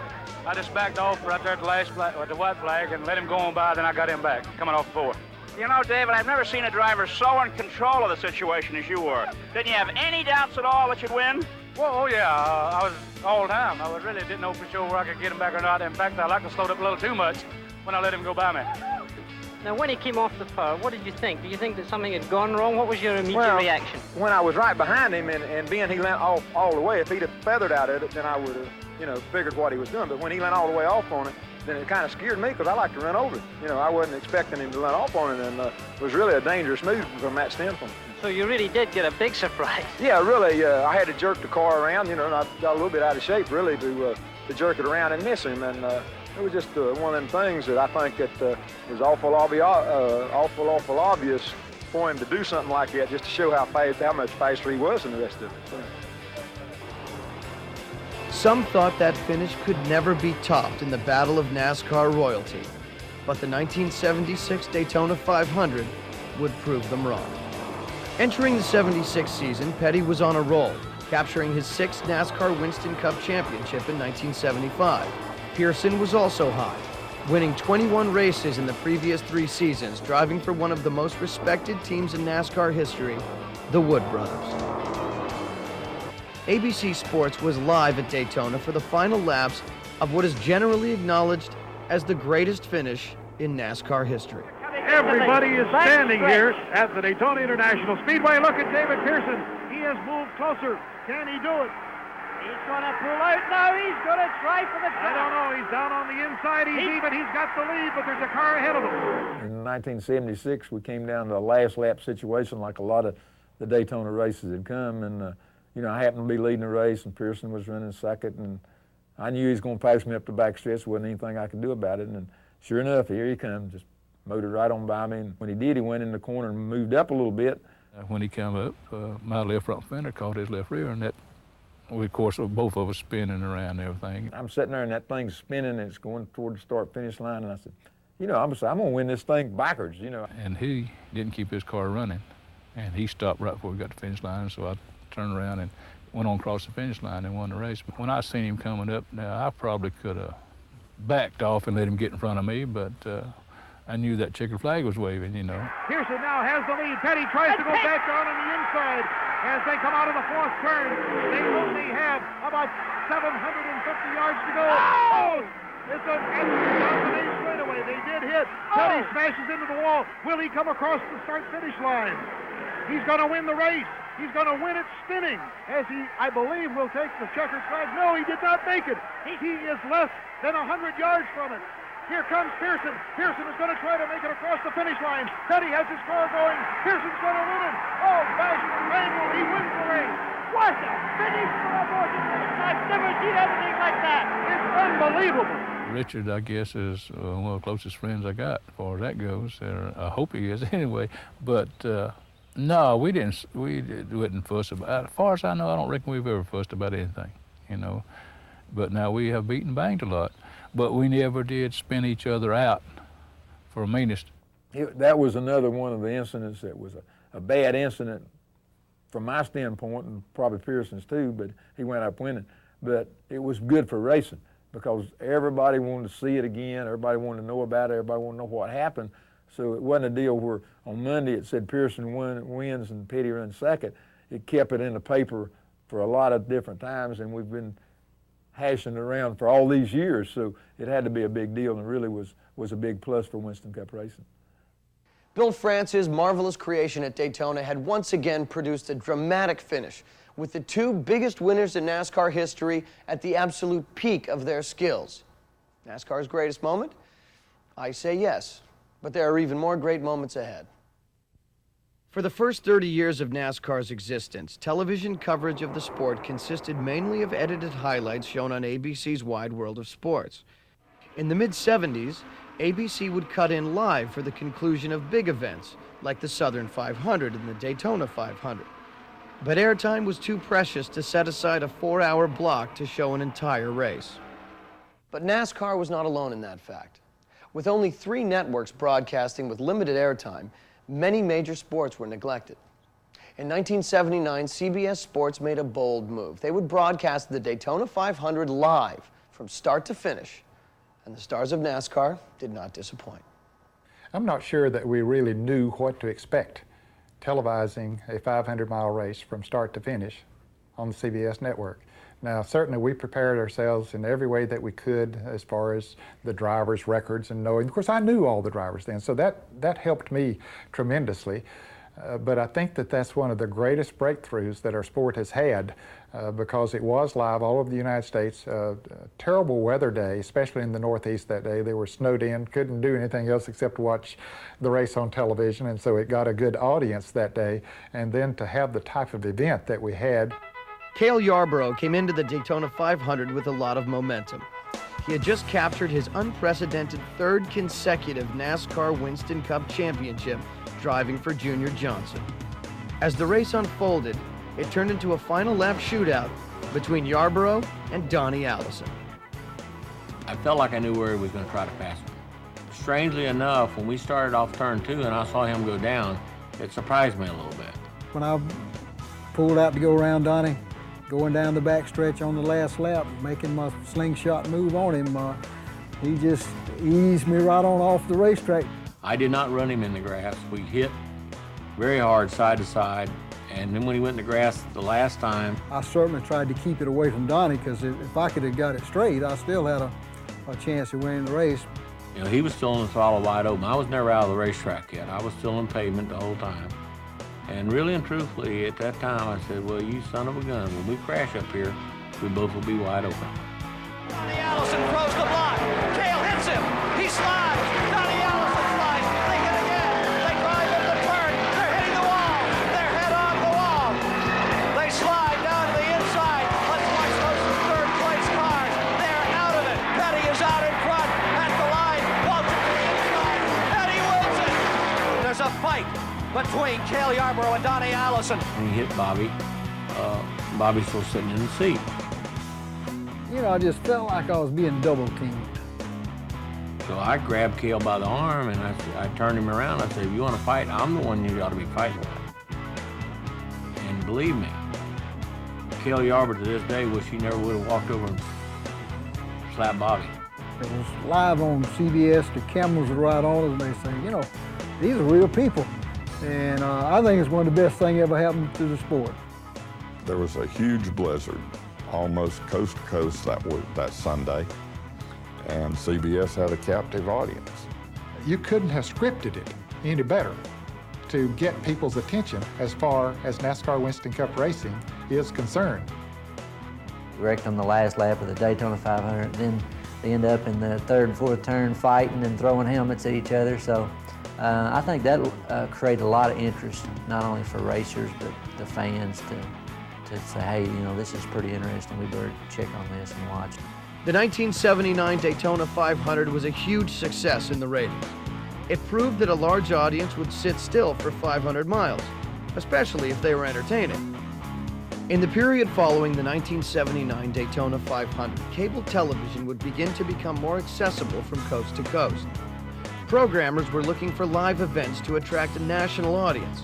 Speaker 2: I just backed off right there at the last flag, the white flag, and let him go on by, then I got him back, coming off the fourth.
Speaker 19: You know, David, I've never seen a driver so in control of the situation as you were. Didn't you have any doubts at all that you'd win?
Speaker 2: Well, oh yeah, I was all the time. I really didn't know for sure where I could get him back or not. In fact, I like to slow it up a little too much when I let him go by me.
Speaker 6: Now, when he came off the pole, what did you think? Did you think that something had gone wrong? What was your immediate reaction?
Speaker 13: When I was right behind him and being he went off all the way, if he'd have feathered out at it, then I would have, figured what he was doing. But when he went all the way off on it, then it kind of scared me because I like to run over it. I wasn't expecting him to run off on it, and it was really a dangerous move from that standpoint.
Speaker 6: So you really did get a big surprise.
Speaker 13: Yeah, really. I had to jerk the car around, and I got a little bit out of shape, really, to jerk it around and miss him. And it was just one of them things that I think that was awful obvious for him to do something like that, just to show how much faster he was than the rest of it. So.
Speaker 10: Some thought that finish could never be topped in the battle of NASCAR royalty, but the 1976 Daytona 500 would prove them wrong. Entering the 76 season, Petty was on a roll, capturing his 6th NASCAR Winston Cup championship in 1975. Pearson was also hot, winning 21 races in the previous 3 seasons, driving for one of the most respected teams in NASCAR history, the Wood Brothers. ABC Sports was live at Daytona for the final laps of what is generally acknowledged as the greatest finish in NASCAR history.
Speaker 20: Everybody is standing here at the Daytona International Speedway. Look at David Pearson. He has moved closer. Can he do it?
Speaker 25: He's going to pull out now. He's going to try for the top.
Speaker 20: I don't know. He's down on the inside. He's got the lead, but there's a car ahead of him.
Speaker 13: In 1976, we came down to a last lap situation like a lot of the Daytona races had come, and I happened to be leading the race, and Pearson was running second, and I knew he was going to pass me up the backstretch. There wasn't anything I could do about it, and sure enough, here he comes, just motored right on by me, and when he did, he went in the corner and moved up a little bit.
Speaker 9: When he came up, my left front fender caught his left rear, and of course, both of us spinning around and everything.
Speaker 13: I'm sitting there, and that thing's spinning, and it's going toward the start-finish line, and I said, I'm going to win this thing backwards,
Speaker 9: And he didn't keep his car running, and he stopped right before we got to the finish line, so I turned around and went on across the finish line and won the race. But when I seen him coming up, now I probably could have backed off and let him get in front of me, but I knew that checkered flag was waving,
Speaker 20: Pearson now has the lead. Petty tries to go back down on the inside as they come out of the 4th turn. They only have about 750 yards to go. Oh! It's a down straightaway. They did hit. Petty smashes into the wall. Will he come across the start-finish line? He's going to win the race. He's going to win it spinning, as he, I believe, will take the checkered flag. No, he did not make it. He is less than 100 yards from it. Here comes Pearson. Pearson is going to try to make it across the finish line. Petty has his car going. Pearson's going to win it. Oh, gosh, Randall, he wins the race.
Speaker 25: What a finish for a motorcycle. I've never seen anything like that.
Speaker 20: It's unbelievable.
Speaker 9: Richard, I guess, is one of the closest friends I got, as far as that goes. I hope he is anyway. But no, we didn't fuss about it. As far as I know, I don't reckon we've ever fussed about anything, But now we have beaten and banged a lot. But we never did spin each other out for meanest.
Speaker 13: That was another one of the incidents that was a bad incident from my standpoint, and probably Pearson's too, but he went up winning. But it was good for racing because everybody wanted to see it again, everybody wanted to know about it, everybody wanted to know what happened. So it wasn't a deal where on Monday it said Pearson wins and Petty runs second. It kept it in the paper for a lot of different times, and we've been hashing around for all these years, so it had to be a big deal, and really was a big plus for Winston Cup racing.
Speaker 10: Bill France's marvelous creation at Daytona had once again produced a dramatic finish, with the 2 biggest winners in NASCAR history at the absolute peak of their skills. NASCAR's greatest moment? I say yes, but there are even more great moments ahead. For the first 30 years of NASCAR's existence, television coverage of the sport consisted mainly of edited highlights shown on ABC's Wide World of Sports. In the mid-70s, ABC would cut in live for the conclusion of big events like the Southern 500 and the Daytona 500. But airtime was too precious to set aside a 4-hour block to show an entire race. But NASCAR was not alone in that fact. With only 3 networks broadcasting with limited airtime, many major sports were neglected. In 1979, CBS Sports made a bold move. They would broadcast the Daytona 500 live from start to finish, and the stars of NASCAR did not disappoint.
Speaker 12: I'm not sure that we really knew what to expect televising a 500-mile race from start to finish on the CBS network. Now, certainly we prepared ourselves in every way that we could as far as the drivers' records and knowing. Of course, I knew all the drivers then, so that helped me tremendously. But I think that that's one of the greatest breakthroughs that our sport has had because it was live all over the United States. Terrible weather day, especially in the Northeast that day. They were snowed in, couldn't do anything else except watch the race on television, and so it got a good audience that day. And then to have the type of event that we had.
Speaker 10: Cale Yarborough came into the Daytona 500 with a lot of momentum. He had just captured his unprecedented 3rd consecutive NASCAR Winston Cup championship driving for Junior Johnson. As the race unfolded, it turned into a final lap shootout between Yarborough and Donnie Allison.
Speaker 14: I felt like I knew where he was going to try to pass me. Strangely enough, when we started off turn 2 and I saw him go down, it surprised me a little bit.
Speaker 16: When I pulled out to go around Donnie, going down the backstretch on the last lap, making my slingshot move on him, he just eased me right on off the racetrack.
Speaker 14: I did not run him in the grass. We hit very hard side to side, and then when he went in the grass the last time,
Speaker 16: I certainly tried to keep it away from Donnie because if I could have got it straight, I still had a chance of winning the race.
Speaker 14: You know, he was still in the throttle wide open. I was never out of the racetrack yet. I was still on pavement the whole time. And really and truthfully, at that time, I said, well, you son of a gun, when we crash up here, we both will be wide open.
Speaker 17: Donnie Allison throws the block. Cale hits him. He slides. Donnie Allison slides. They hit again. They drive in the turn. They're hitting the wall. They're head on the wall. They slide down to the inside. Let's watch those 3rd-place cars. They're out of it. Petty is out in front. At the line. Walter to the inside. Petty wins it. There's a fight between Cale Yarborough and Donnie Allison.
Speaker 14: When he hit Bobby, Bobby's still sitting in the seat.
Speaker 16: You know, I just felt like I was being double teamed.
Speaker 14: So I grabbed Cale by the arm and I turned him around. I said, if you want to fight, I'm the one you ought to be fighting with. And believe me, Cale Yarborough to this day wish he never would have walked over and slapped Bobby.
Speaker 16: It was live on CBS, the cameras were right on us, and they say, you know, these are real people. And I think it's one of the best things ever happened to the sport.
Speaker 18: There was a huge blizzard, almost coast to coast that Sunday, and CBS had a captive audience.
Speaker 12: You couldn't have scripted it any better to get people's attention as far as NASCAR Winston Cup racing is concerned.
Speaker 26: Wrecked on the last lap of the Daytona 500, then they end up in the 3rd and 4th turn fighting and throwing helmets at each other. So I think that created a lot of interest, not only for racers, but the fans to say, hey, you know, this is pretty interesting. We better check on this and watch.
Speaker 10: The 1979 Daytona 500 was a huge success in the ratings. It proved that a large audience would sit still for 500 miles, especially if they were entertaining. In the period following the 1979 Daytona 500, cable television would begin to become more accessible from coast to coast. Programmers were looking for live events to attract a national audience,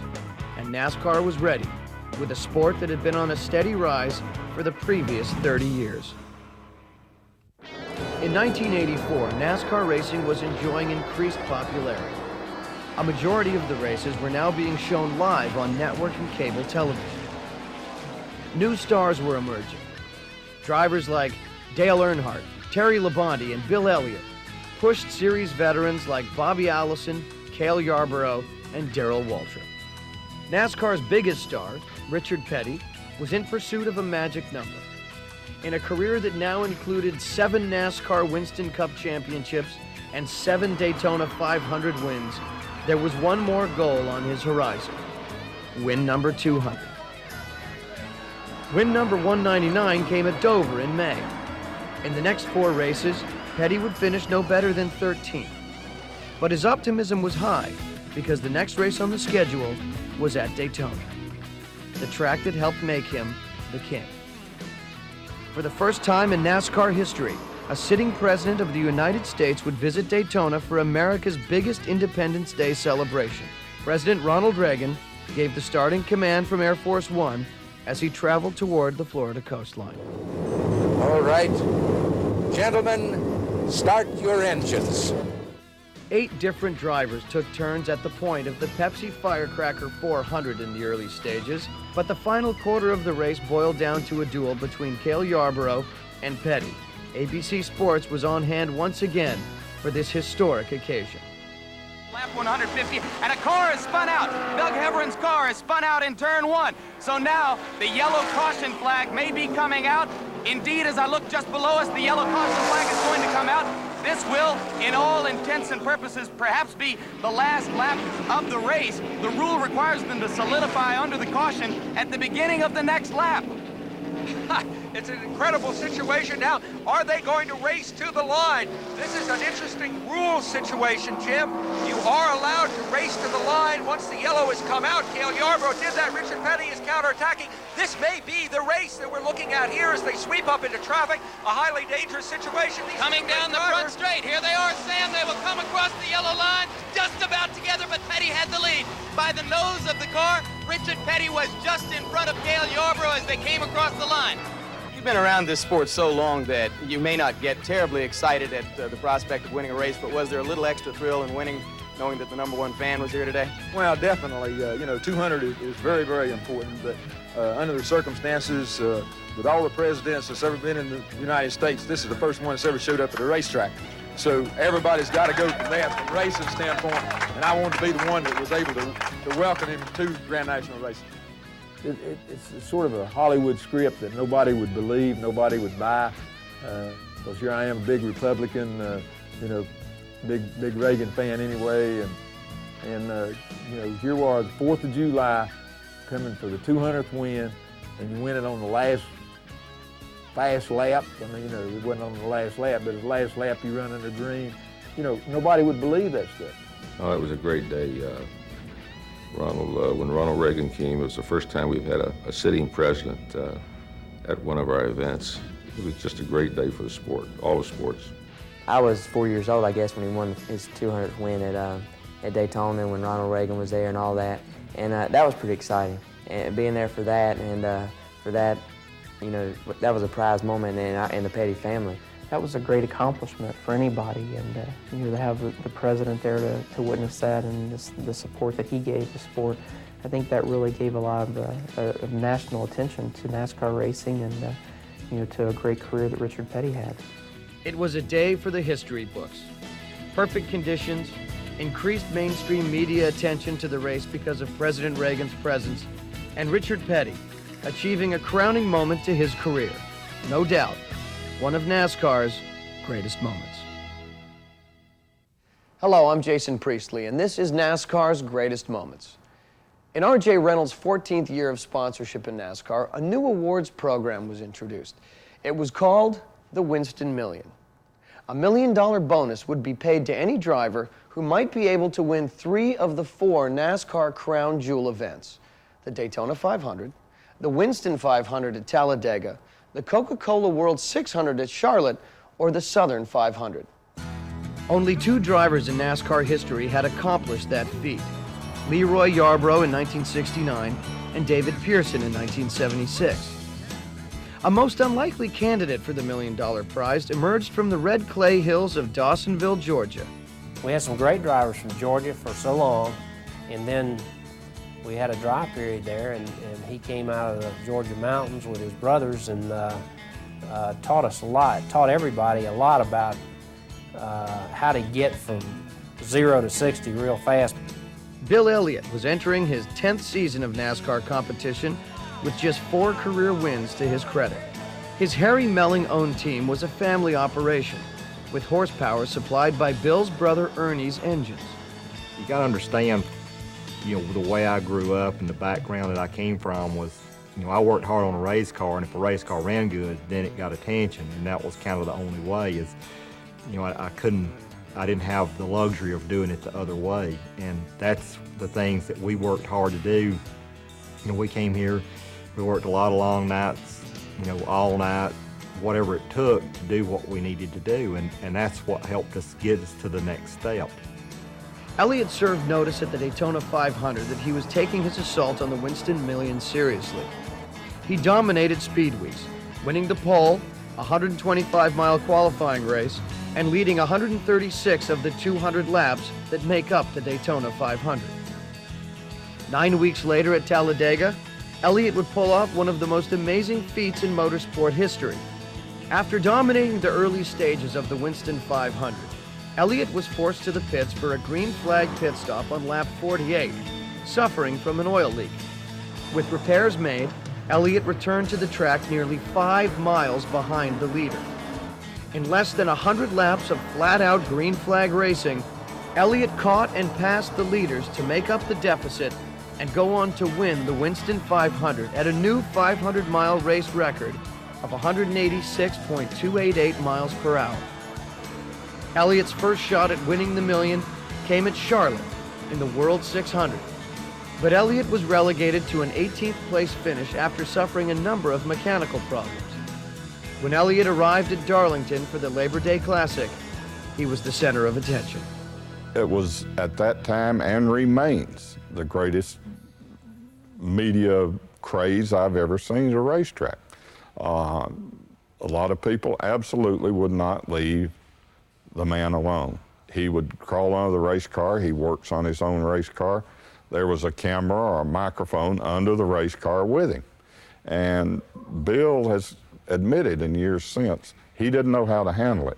Speaker 10: and NASCAR was ready, with a sport that had been on a steady rise for the previous 30 years. In 1984, NASCAR racing was enjoying increased popularity. A majority of the races were now being shown live on network and cable television. New stars were emerging. Drivers like Dale Earnhardt, Terry Labonte, and Bill Elliott pushed series veterans like Bobby Allison, Cale Yarborough, and Darrell Waltrip. NASCAR's biggest star, Richard Petty, was in pursuit of a magic number. In a career that now included 7 NASCAR Winston Cup championships and 7 Daytona 500 wins, there was one more goal on his horizon: win number 200. Win number 199 came at Dover in May. In the next 4 races, Petty would finish no better than 13th. But his optimism was high because the next race on the schedule was at Daytona, the track that helped make him the king. For the first time in NASCAR history, a sitting president of the United States would visit Daytona for America's biggest Independence Day celebration. President Ronald Reagan gave the starting command from Air Force One as he traveled toward the Florida coastline.
Speaker 1: All right, gentlemen, start your engines.
Speaker 10: 8 different drivers took turns at the point of the Pepsi Firecracker 400 in the early stages, but the final quarter of the race boiled down to a duel between Cale Yarborough and Petty. ABC Sports was on hand once again for this historic occasion.
Speaker 3: Lap 150, and a car is spun out. Doug Heveren's car is spun out in turn 1. So now the yellow caution flag may be coming out. Indeed, as I look just below us, the yellow caution flag is going to come out. This will, in all intents and purposes, perhaps be the last lap of the race. The rule requires them to solidify under the caution at the beginning of the next lap.
Speaker 1: It's an incredible situation. Now, are they going to race to the line? This is an interesting rule situation, Jim. You are allowed to race to the line once the yellow has come out. Cale Yarborough did that. Richard Petty is counterattacking. This may be the race that we're looking at here as they sweep up into traffic. A highly dangerous situation.
Speaker 3: Coming down the front straight. Here they are, Sam. They will come across the yellow line just about together, but Petty had the lead. By the nose of the car, Richard Petty was just in front of Cale Yarborough as they came across the line.
Speaker 15: You've been around this sport so long that you may not get terribly excited at the prospect of winning a race, but was there a little extra thrill in winning, knowing that the #1 fan was here today?
Speaker 21: Well, definitely. 200 is very, very important, but under the circumstances, with all the presidents that's ever been in the United States, this is the first one that's ever showed up at a racetrack. So everybody's got to go from that from a racing standpoint, and I wanted to be the one that was able to welcome him to Grand National Racing.
Speaker 13: It's sort of a Hollywood script that nobody would believe, nobody would buy. Because here I am, a big Republican, big Reagan fan anyway, and here we are, the 4th of July, coming for the 200th win, and you win it on the last fast lap. I mean, it wasn't on the last lap, but the last lap you run under green. Nobody would believe that stuff.
Speaker 23: Oh, it was a great day. When Ronald Reagan came, it was the first time we've had a sitting president at one of our events. It was just a great day for the sport, all the sports.
Speaker 26: I was 4 years old, I guess, when he won his 200th win at Daytona, when Ronald Reagan was there and all that. And that was pretty exciting. And being there for that, and for that, that was a prized moment in the Petty family.
Speaker 4: That was a great accomplishment for anybody, and to have the president there to witness that and the support that he gave the sport, I think that really gave a lot of national attention to NASCAR racing and to a great career that Richard Petty had.
Speaker 10: It was a day for the history books. Perfect conditions, increased mainstream media attention to the race because of President Reagan's presence, and Richard Petty achieving a crowning moment to his career. No doubt, one of NASCAR's greatest moments. Hello, I'm Jason Priestley, and this is NASCAR's Greatest Moments. In R.J. Reynolds' 14th year of sponsorship in NASCAR, a new awards program was introduced. It was called the Winston Million. A $1 million bonus would be paid to any driver who might be able to win 3 of the 4 NASCAR Crown Jewel events: the Daytona 500, the Winston 500 at Talladega, the Coca-Cola World 600 at Charlotte, or the Southern 500. Only 2 drivers in NASCAR history had accomplished that feat: Leroy Yarborough in 1969 and David Pearson in 1976. A most unlikely candidate for the $1 million prize emerged from the red clay hills of Dawsonville, Georgia.
Speaker 24: We had some great drivers from Georgia for so long, and then we had a dry period there, and he came out of the Georgia mountains with his brothers and taught us a lot, taught everybody a lot about how to get from 0 to 60 real fast.
Speaker 10: Bill Elliott was entering his 10th season of NASCAR competition with just 4 career wins to his credit. His Harry Melling-owned team was a family operation, with horsepower supplied by Bill's brother Ernie's engines.
Speaker 27: You got to understand, the way I grew up and the background that I came from was, I worked hard on a race car, and if a race car ran good, then it got attention, and that was kind of the only way. Is you know, I didn't have the luxury of doing it the other way. And that's the things that we worked hard to do. You know, we came here, we worked a lot of long nights, you know, all night, whatever it took to do what we needed to do. And that's what helped us get us to the next step.
Speaker 10: Elliott served notice at the Daytona 500 that he was taking his assault on the Winston Million seriously. He dominated speed weeks, winning the pole, a 125-mile qualifying race, and leading 136 of the 200 laps that make up the Daytona 500. 9 weeks later at Talladega, Elliott would pull off one of the most amazing feats in motorsport history. After dominating the early stages of the Winston 500, Elliott was forced to the pits for a green flag pit stop on lap 48, suffering from an oil leak. With repairs made, Elliott returned to the track nearly 5 miles behind the leader. In less than 100 laps of flat-out green flag racing, Elliott caught and passed the leaders to make up the deficit and go on to win the Winston 500 at a new 500-mile race record of 186.288 miles per hour. Elliott's first shot at winning the million came at Charlotte in the World 600. But Elliott was relegated to an 18th place finish after suffering a number of mechanical problems. When Elliott arrived at Darlington for the Labor Day Classic, he was the center of attention.
Speaker 18: It was at that time and remains the greatest media craze I've ever seen at a racetrack. A lot of people absolutely would not leave the man alone. He would crawl under the race car. He works on his own race car. There was a camera or a microphone under the race car with him. And Bill has admitted in years since he didn't know how to handle it.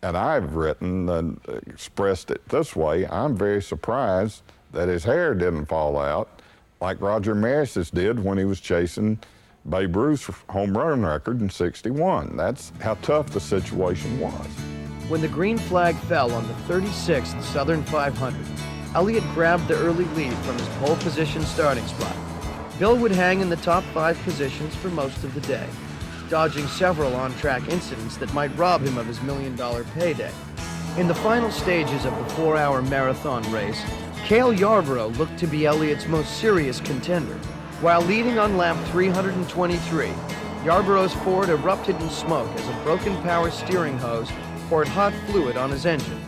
Speaker 18: And I've written and expressed it this way: I'm very surprised that his hair didn't fall out like Roger Maris's did when he was chasing Babe Ruth's home run record in '61. That's how tough the situation was.
Speaker 10: When the green flag fell on the 36th Southern 500, Elliott grabbed the early lead from his pole position starting spot. Bill would hang in the top 5 positions for most of the day, dodging several on-track incidents that might rob him of his $1 million payday. In the final stages of the 4-hour marathon race, Cale Yarborough looked to be Elliott's most serious contender. While leading on lap 323, Yarborough's Ford erupted in smoke as a broken power steering hose poured hot fluid on his engine.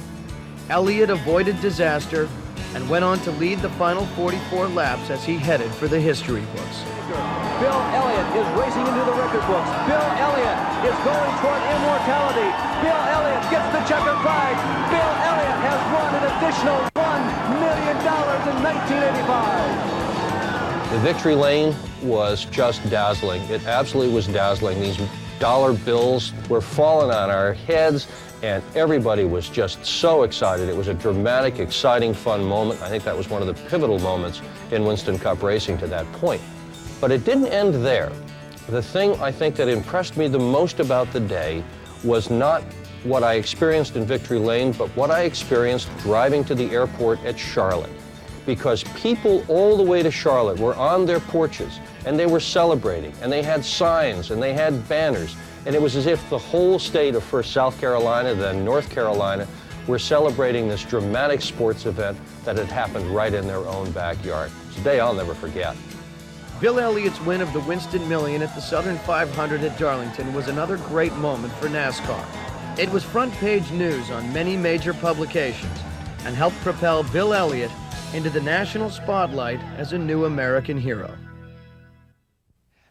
Speaker 10: Elliott avoided disaster and went on to lead the final 44 laps as he headed for the history books.
Speaker 17: Bill Elliott is racing into the record books. Bill Elliott is going toward immortality. Bill Elliott gets the checkered flag. Bill Elliott has won an additional $1 million in 1985.
Speaker 2: The victory lane was just dazzling. It absolutely was dazzling. These dollar bills were falling on our heads, and everybody was just so excited. It was a dramatic, exciting, fun moment. I think that was one of the pivotal moments in Winston Cup racing to that point. But it didn't end there. The thing I think that impressed me the most about the day was not what I experienced in Victory Lane, but what I experienced driving to the airport at Charlotte. Because people all the way to Charlotte were on their porches, and they were celebrating, and they had signs, and they had banners, and it was as if the whole state of first South Carolina, then North Carolina, were celebrating this dramatic sports event that had happened right in their own backyard. It's a day I'll never forget.
Speaker 10: Bill Elliott's win of the Winston Million at the Southern 500 at Darlington was another great moment for NASCAR. It was front-page news on many major publications and helped propel Bill Elliott into the national spotlight as a new American hero.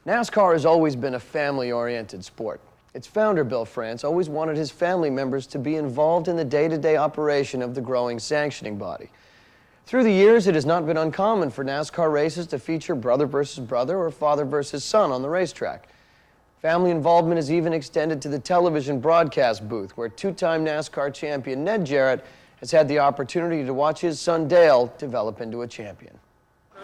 Speaker 10: NASCAR has always been a family-oriented sport. Its founder, Bill France, always wanted his family members to be involved in the day-to-day operation of the growing sanctioning body. Through the years, it has not been uncommon for NASCAR races to feature brother versus brother or father versus son on the racetrack. Family involvement is even extended to the television broadcast booth, where two-time NASCAR champion Ned Jarrett has had the opportunity to watch his son Dale develop into a champion.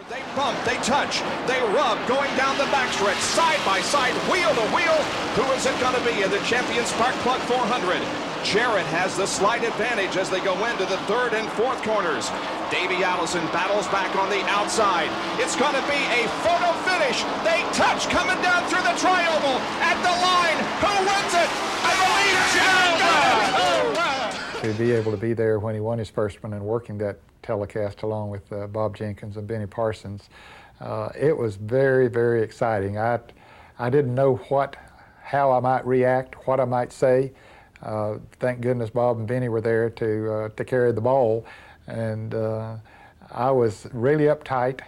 Speaker 5: They bump, they touch, they rub, going down the backstretch, side by side, wheel to wheel. Who is it going to be in the champion Spark Plug 400? Jarrett has the slight advantage as they go into the third and fourth corners. Davey Allison battles back on the outside. It's going to be a photo finish. They touch coming down through the tri-oval at the line. Who wins it? I believe Jarrett got it.
Speaker 12: to be able to be there when he won his first one and working that telecast along with Bob Jenkins and Benny Parsons. It was very, very exciting. I didn't know how I might react, what I might say. Thank goodness Bob and Benny were there to carry the ball, and I was really uptight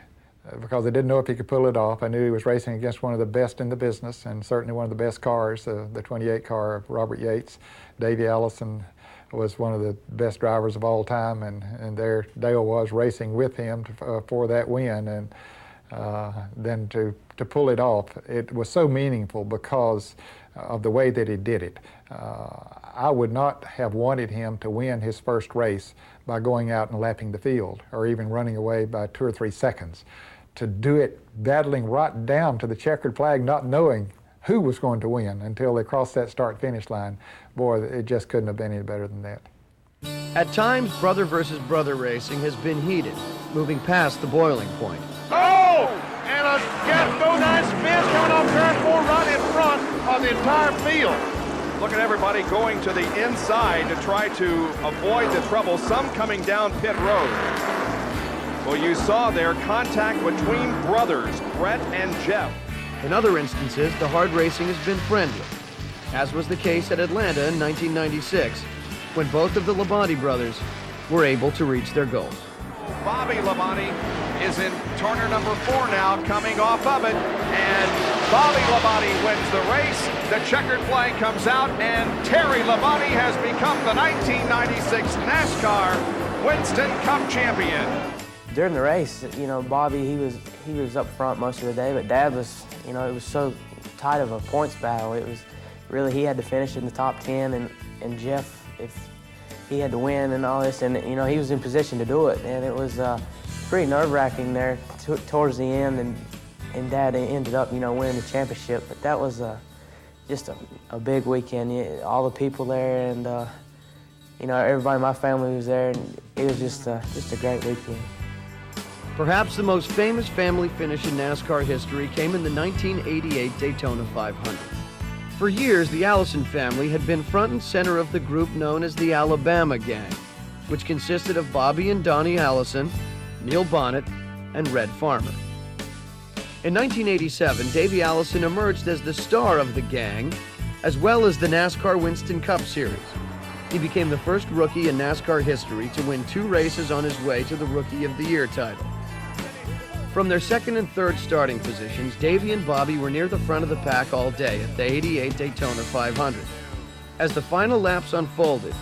Speaker 12: because I didn't know if he could pull it off. I knew he was racing against one of the best in the business and certainly one of the best cars, the 28 car of Robert Yates. Davey Allison was one of the best drivers of all time, and there Dale was racing with him for that win, and then to pull it off, it was so meaningful because of the way that he did it. I would not have wanted him to win his first race by going out and lapping the field or even running away by 2 or 3 seconds. To do it battling right down to the checkered flag, not knowing who was going to win until they crossed that start-finish line, boy, it just couldn't have been any better than that.
Speaker 10: At times, brother versus brother racing has been heated, moving past the boiling point.
Speaker 20: Oh! And a go-9 spin coming off turn 4 right in front of the entire field.
Speaker 5: Look at everybody going to the inside to try to avoid the trouble, some coming down pit road. Well, you saw there contact between brothers, Brett and Jeff.
Speaker 10: In other instances, the hard racing has been friendly, as was the case at Atlanta in 1996, when both of the Labonte brothers were able to reach their goals.
Speaker 5: Bobby Labonte is in turner number 4 now, coming off of it, and Bobby Labonte wins the race. The checkered flag comes out, and Terry Labonte has become the 1996 NASCAR Winston Cup champion.
Speaker 24: During the race, you know, Bobby, he was up front most of the day, but Dad was, you know, it was so tight of a points battle. It was really, he had to finish in the top 10, and Jeff, if he had to win and all this, and, you know, he was in position to do it, and it was pretty nerve-wracking there towards the end, and Dad ended up, you know, winning the championship. But that was just a big weekend. All the people there, and you know, everybody in my family was there, and it was just a great weekend.
Speaker 10: Perhaps the most famous family finish in NASCAR history came in the 1988 Daytona 500. For years, the Allison family had been front and center of the group known as the Alabama Gang, which consisted of Bobby and Donnie Allison, Neil Bonnet, and Red Farmer. In 1987, Davey Allison emerged as the star of the gang, as well as the NASCAR Winston Cup Series. He became the first rookie in NASCAR history to win 2 races on his way to the Rookie of the Year title. From their second and third starting positions, Davey and Bobby were near the front of the pack all day at the 88 Daytona 500. As the final laps unfolded,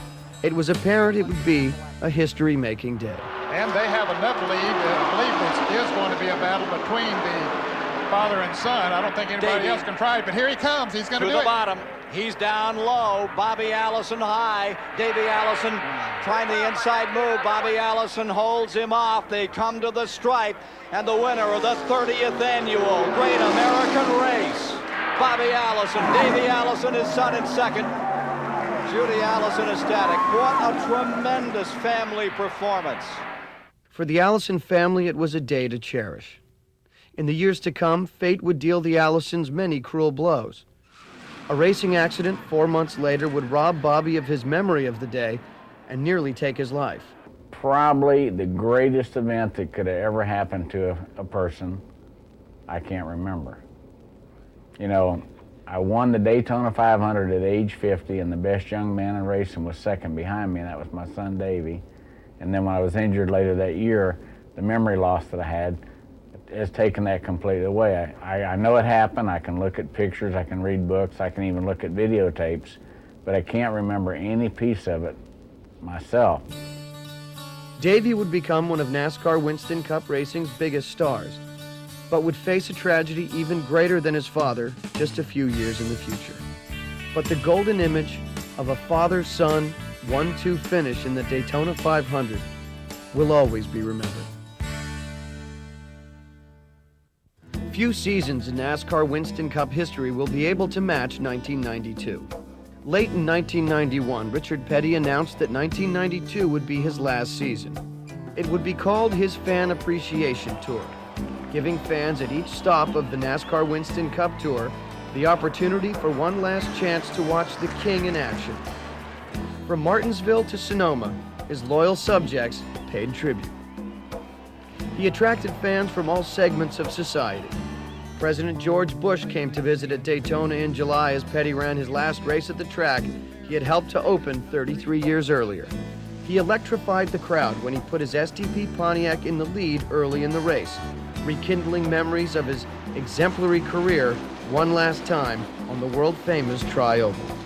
Speaker 10: it was apparent it would be a history-making day.
Speaker 20: And they have enough lead to believe this is going to be a battle between the father and son. I don't think anybody else can try it, but here he comes. He's going to do it.
Speaker 17: To the bottom. He's down low. Bobby Allison high. Davey Allison trying the inside move. Bobby Allison holds him off. They come to the stripe, and the winner of the 30th annual Great American Race, Bobby Allison. Davey Allison, his son, in second. Judy Allison ecstatic. What a tremendous family performance.
Speaker 10: For the Allison family, it was a day to cherish. In the years to come, fate would deal the Allisons many cruel blows. A racing accident 4 months later would rob Bobby of his memory of the day and nearly take his life.
Speaker 6: Probably the greatest event that could have ever happened to a person, I can't remember. You know, I won the Daytona 500 at age 50, and the best young man in racing was second behind me, and that was my son Davey. And then when I was injured later that year, the memory loss that I had has taken that completely away. I know it happened. I can look at pictures, I can read books, I can even look at videotapes, but I can't remember any piece of it myself.
Speaker 10: Davey would become one of NASCAR Winston Cup Racing's biggest stars, but would face a tragedy even greater than his father just a few years in the future. But the golden image of a father-son 1-2 finish in the Daytona 500 will always be remembered. Few seasons in NASCAR Winston Cup history will be able to match 1992. Late in 1991, Richard Petty announced that 1992 would be his last season. It would be called his Fan Appreciation Tour, giving fans at each stop of the NASCAR Winston Cup Tour the opportunity for one last chance to watch the King in action. From Martinsville to Sonoma, his loyal subjects paid tribute. He attracted fans from all segments of society. President George Bush came to visit at Daytona in July as Petty ran his last race at the track he had helped to open 33 years earlier. He electrified the crowd when he put his STP Pontiac in the lead early in the race, rekindling memories of his exemplary career one last time on the world-famous Tri-Oval.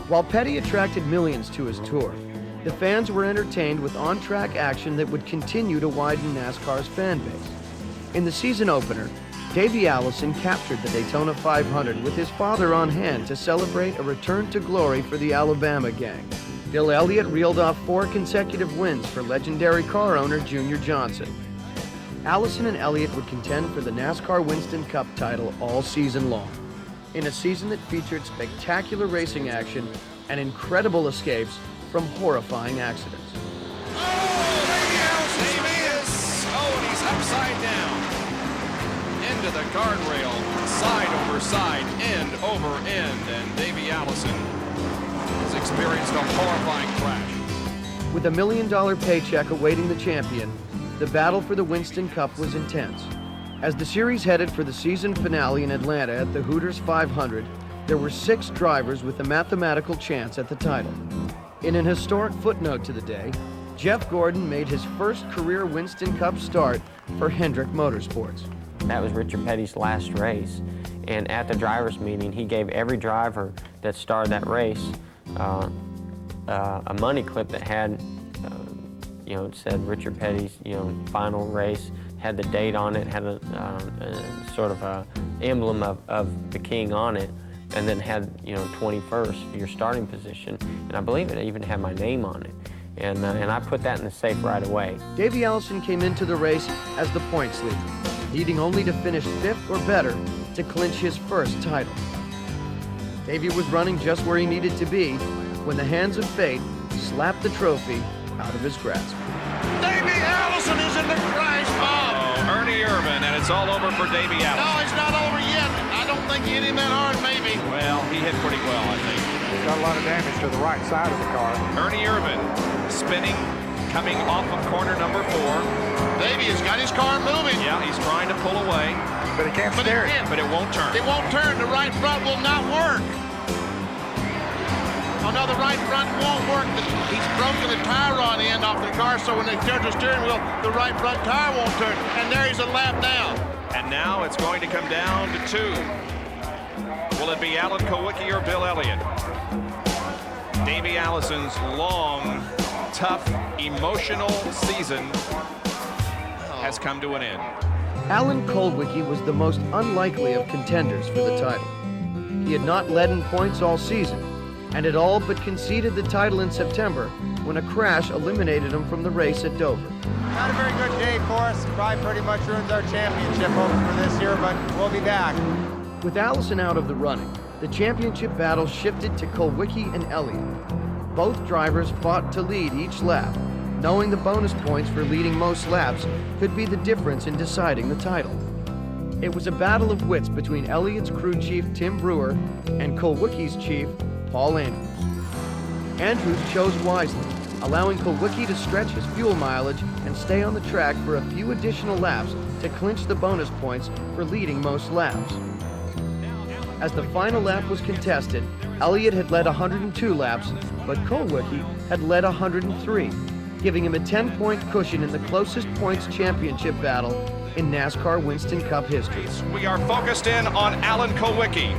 Speaker 10: While Petty attracted millions to his tour, the fans were entertained with on-track action that would continue to widen NASCAR's fan base. In the season opener, Davey Allison captured the Daytona 500 with his father on hand to celebrate a return to glory for the Alabama gang. Bill Elliott reeled off 4 consecutive wins for legendary car owner Junior Johnson. Allison and Elliott would contend for the NASCAR Winston Cup title all season long, in a season that featured spectacular racing action and incredible escapes from horrifying accidents.
Speaker 5: And he's upside down. Into the guardrail, side over side, end over end, and Davey Allison has experienced a horrifying crash.
Speaker 10: With $1 million paycheck awaiting the champion, the battle for the Winston Cup was intense. As the series headed for the season finale in Atlanta at the Hooters 500, there were 6 drivers with a mathematical chance at the title. In an historic footnote to the day, Jeff Gordon made his first career Winston Cup start for Hendrick Motorsports.
Speaker 24: That was Richard Petty's last race, and at the drivers' meeting, he gave every driver that started that race a money clip that had, it said Richard Petty's, final race, had the date on it, had a sort of a emblem of the king on it, and then had, 21st, your starting position, and I believe it even had my name on it. And I put that in the safe right away.
Speaker 10: Davey Allison came into the race as the points leader, needing only to finish 5th or better to clinch his first title. Davey was running just where he needed to be when the hands of fate slapped the trophy out of his grasp.
Speaker 20: Davey Allison is in the crash bomb.
Speaker 5: Oh, Ernie Irvin, and it's all over for Davey Allison.
Speaker 20: No, it's not over yet. I don't think he hit him that hard, maybe.
Speaker 5: Well, he hit pretty well, I think.
Speaker 12: He's got a lot of damage to the right side of the car.
Speaker 5: Ernie Irvin spinning, coming off of corner number 4.
Speaker 20: Davey has got his car moving.
Speaker 5: Yeah, he's trying to pull away.
Speaker 12: But he can't steer it.
Speaker 5: But it won't turn.
Speaker 20: It won't turn. The right front will not work. Oh, no, the right front won't work. He's broken the tie rod end off the car, so when they turn the steering wheel, the right front tire won't turn. And there he's a lap down.
Speaker 5: And now it's going to come down to 2. Will it be Alan Kowicki or Bill Elliott? Davey Allison's long, tough, emotional season has come to an end.
Speaker 10: Alan Kulwicki was the most unlikely of contenders for the title. He had not led in points all season, and had all but conceded the title in September when a crash eliminated him from the race at Dover.
Speaker 3: Not a very good day for us. Probably pretty much ruins our championship hopes for this year, but we'll be back.
Speaker 10: With Allison out of the running, the championship battle shifted to Kulwicki and Elliott. Both drivers fought to lead each lap, knowing the bonus points for leading most laps could be the difference in deciding the title. It was a battle of wits between Elliott's crew chief Tim Brewer and Kulwicki's chief Paul Andrews. Andrews chose wisely, allowing Kulwicki to stretch his fuel mileage and stay on the track for a few additional laps to clinch the bonus points for leading most laps. As the final lap was contested, Elliott had led 102 laps, but Kulwicki had led 103, giving him a 10-point cushion in the closest points championship battle in NASCAR Winston Cup history.
Speaker 5: We are focused in on Alan Kulwicki,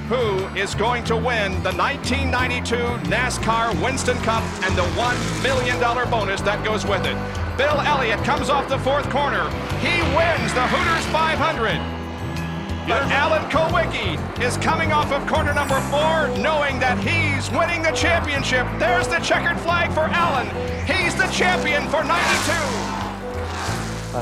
Speaker 5: who is going to win the 1992 NASCAR Winston Cup and the $1 million bonus that goes with it. Bill Elliott comes off the 4th corner. He wins the Hooters 500. But Alan Kulwicki is coming off of corner number 4, knowing that he's winning the championship. There's the checkered flag for Alan. He's the champion for 92.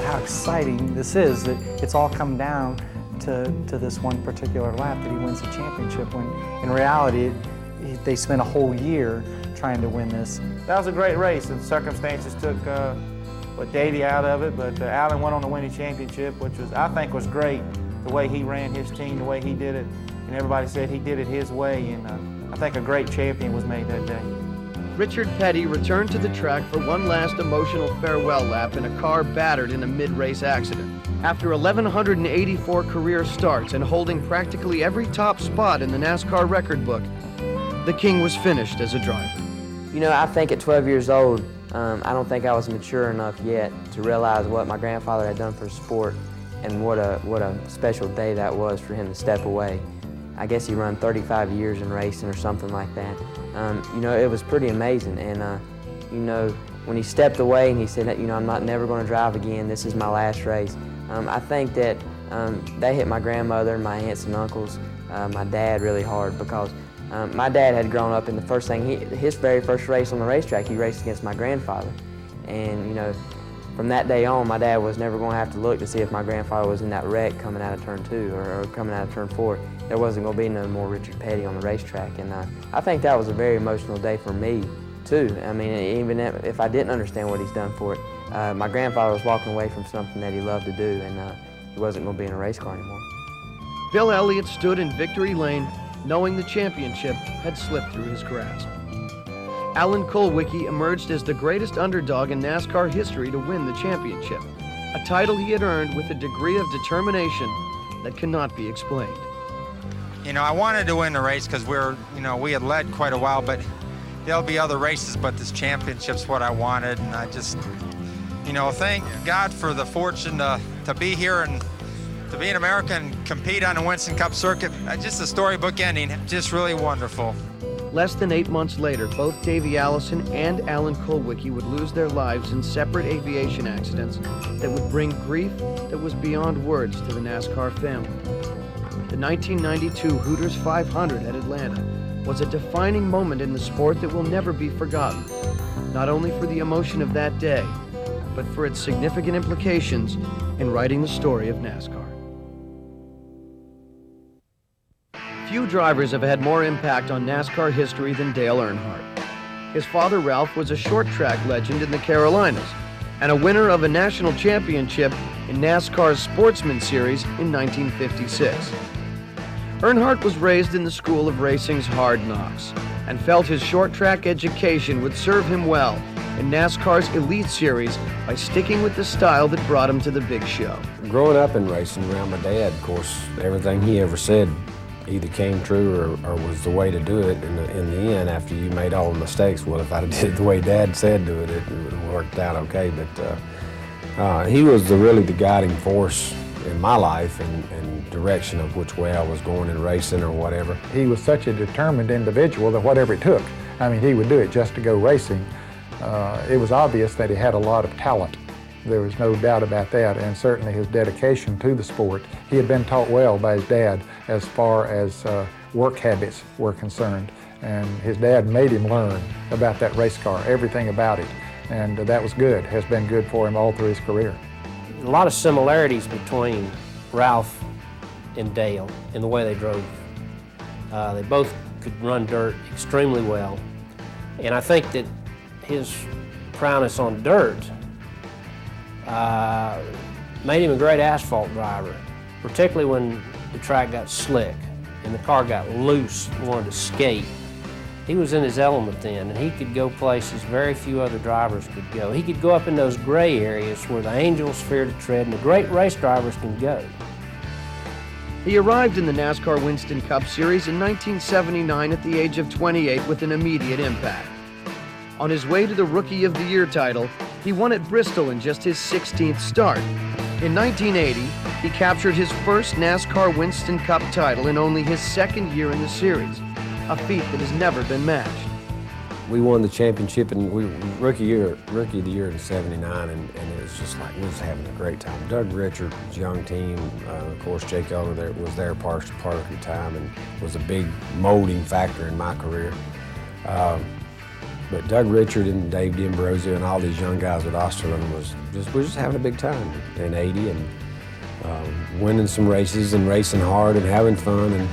Speaker 7: How exciting this is that it's all come down to this one particular lap that he wins the championship, when in reality they spent a whole year trying to win this.
Speaker 3: That was a great race, and circumstances took Davey out of it, but Alan went on to win the championship, which was, I think, was great. The way he ran his team, the way he did it,
Speaker 7: and everybody said he did it his way, and I think a great champion was made that day.
Speaker 10: Richard Petty returned to the track for one last emotional farewell lap in a car battered in a mid-race accident. After 1,184 career starts and holding practically every top spot in the NASCAR record book, the King was finished as a driver.
Speaker 24: You know, I think at 12 years old, I don't think I was mature enough yet to realize what my grandfather had done for the sport and what a special day that was for him to step away. I guess he run 35 years in racing or something like that. You know, it was pretty amazing. And, you know, when he stepped away and he said that, you know, I'm never going to drive again, this is my last race. I think that they hit my grandmother, my aunts and uncles, my dad really hard because my dad had grown up in the first thing, his very first race on the racetrack, he raced against my grandfather. And, you know, from that day on, my dad was never going to have to look to see if my grandfather was in that wreck coming out of turn 2 or coming out of turn 4. There wasn't going to be no more Richard Petty on the racetrack. And I think that was a very emotional day for me, too. I mean, even if I didn't understand what he's done for it, my grandfather was walking away from something that he loved to do, and he wasn't going to be in a race car anymore.
Speaker 10: Bill Elliott stood in victory lane, knowing the championship had slipped through his grasp. Alan Kulwicki emerged as the greatest underdog in NASCAR history to win the championship, a title he had earned with a degree of determination that cannot be explained.
Speaker 8: You know, I wanted to win the race because we had led quite a while, but there'll be other races, but this championship's what I wanted, and I just, you know, thank God for the fortune to be here and to be in America and compete on the Winston Cup circuit. Just a storybook ending, just really wonderful.
Speaker 10: Less than 8 months later, both Davey Allison and Alan Kulwicki would lose their lives in separate aviation accidents that would bring grief that was beyond words to the NASCAR family. The 1992 Hooters 500 at Atlanta was a defining moment in the sport that will never be forgotten, not only for the emotion of that day, but for its significant implications in writing the story of NASCAR. Few drivers have had more impact on NASCAR history than Dale Earnhardt. His father, Ralph, was a short track legend in the Carolinas and a winner of a national championship in NASCAR's Sportsman Series in 1956. Earnhardt was raised in the school of racing's hard knocks and felt his short track education would serve him well in NASCAR's Elite Series by sticking with the style that brought him to the big show.
Speaker 9: Growing up in racing around my dad, of course, everything he ever said either came true or was the way to do it in the end after you made all the mistakes. Well, if I did it the way Dad said do it, it would have worked out okay. But he was really the guiding force in my life and direction of which way I was going in racing or whatever.
Speaker 12: He was such a determined individual that whatever it took, I mean, he would do it just to go racing. It was obvious that he had a lot of talent. There was no doubt about that, and certainly his dedication to the sport. He had been taught well by his dad as far as work habits were concerned, and his dad made him learn about that race car, everything about it, and that was good, has been good for him all through his career.
Speaker 24: A lot of similarities between Ralph and Dale in the way they drove. They both could run dirt extremely well, and I think that his prowess on dirt made him a great asphalt driver, particularly when the track got slick and the car got loose and wanted to skate. He was in his element then, and he could go places very few other drivers could go. He could go up in those gray areas where the angels fear to tread and the great race drivers can go.
Speaker 10: He arrived in the NASCAR Winston Cup Series in 1979 at the age of 28 with an immediate impact. On his way to the Rookie of the Year title, he won at Bristol in just his 16th start. In 1980, he captured his first NASCAR Winston Cup title in only his second year in the series, a feat that has never been matched.
Speaker 9: We won the championship and we Rookie of the Year in '79, and it was just like we was having a great time. Doug Richard's young team, of course, Jake Elder was there part of the time and was a big molding factor in my career. But Doug Richard and Dave D'Ambrosio and all these young guys at Osterlund we're just having a big time in '80 and winning some races and racing hard and having fun. And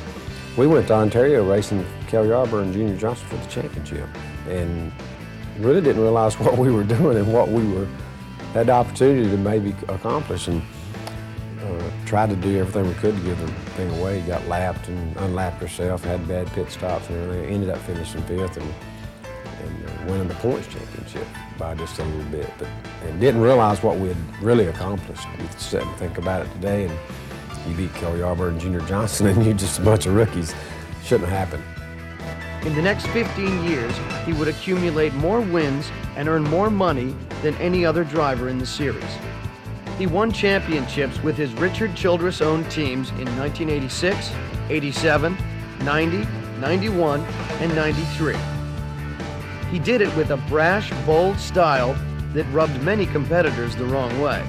Speaker 9: we went to Ontario racing Kel Yarborough and Junior Johnson for the championship, and really didn't realize what we were doing and what we had the opportunity to maybe accomplish. And tried to do everything we could to give the thing away. Got lapped and unlapped herself, had bad pit stops and everything. Ended up finishing 5th and winning the points championship by just a little bit. And didn't realize what we had really accomplished. You sit and think about it today, and you beat Kelly Yarborough and Junior Johnson, and you're just a bunch of rookies. Shouldn't have happened.
Speaker 10: In the next 15 years, he would accumulate more wins and earn more money than any other driver in the series. He won championships with his Richard Childress-owned teams in 1986, 87, 90, 91, and 93. He did it with a brash, bold style that rubbed many competitors the wrong way.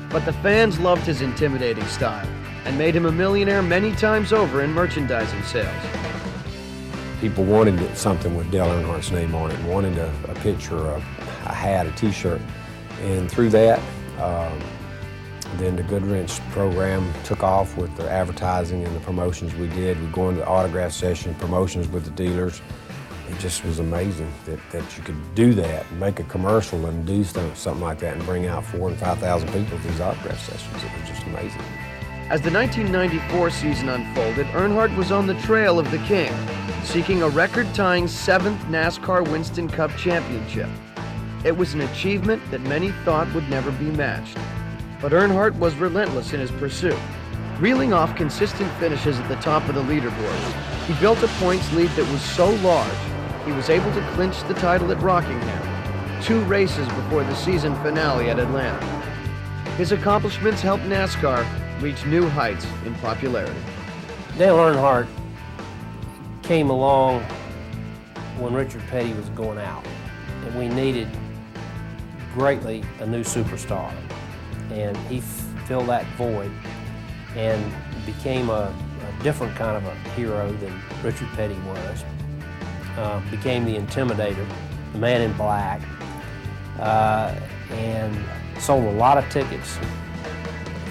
Speaker 10: But the fans loved his intimidating style and made him a millionaire many times over in merchandising sales.
Speaker 9: People wanted something with Dale Earnhardt's name on it, and wanted a picture, a hat, a t-shirt. And through that, then the Goodwrench program took off with the advertising and the promotions we did. We'd go into the autograph session, promotions with the dealers. It just was amazing that you could do that, and make a commercial and do something like that and bring out 4,000 and 5,000 people to these autograph sessions. It was just amazing.
Speaker 10: As the 1994 season unfolded, Earnhardt was on the trail of the king, seeking a record-tying 7th NASCAR Winston Cup championship. It was an achievement that many thought would never be matched. But Earnhardt was relentless in his pursuit. Reeling off consistent finishes at the top of the leaderboard, he built a points lead that was so large, he was able to clinch the title at Rockingham, 2 races before the season finale at Atlanta. His accomplishments helped NASCAR reach new heights in popularity.
Speaker 24: Dale Earnhardt came along when Richard Petty was going out, and we needed greatly a new superstar. And he filled that void and became a different kind of a hero than Richard Petty was. Became the Intimidator, the Man in Black, and sold a lot of tickets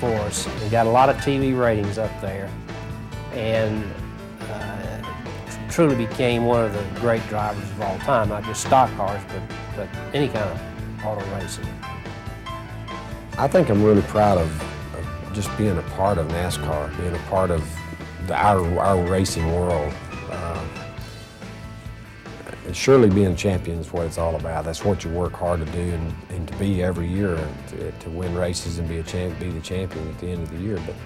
Speaker 24: for us and got a lot of TV ratings up there, and truly became one of the great drivers of all time, not just stock cars, but any kind of auto racing.
Speaker 9: I think I'm really proud of just being a part of NASCAR, being a part of our racing world. And surely being champion is what it's all about. That's what you work hard to do, and to be every year, to win races and be the champion at the end of the year. But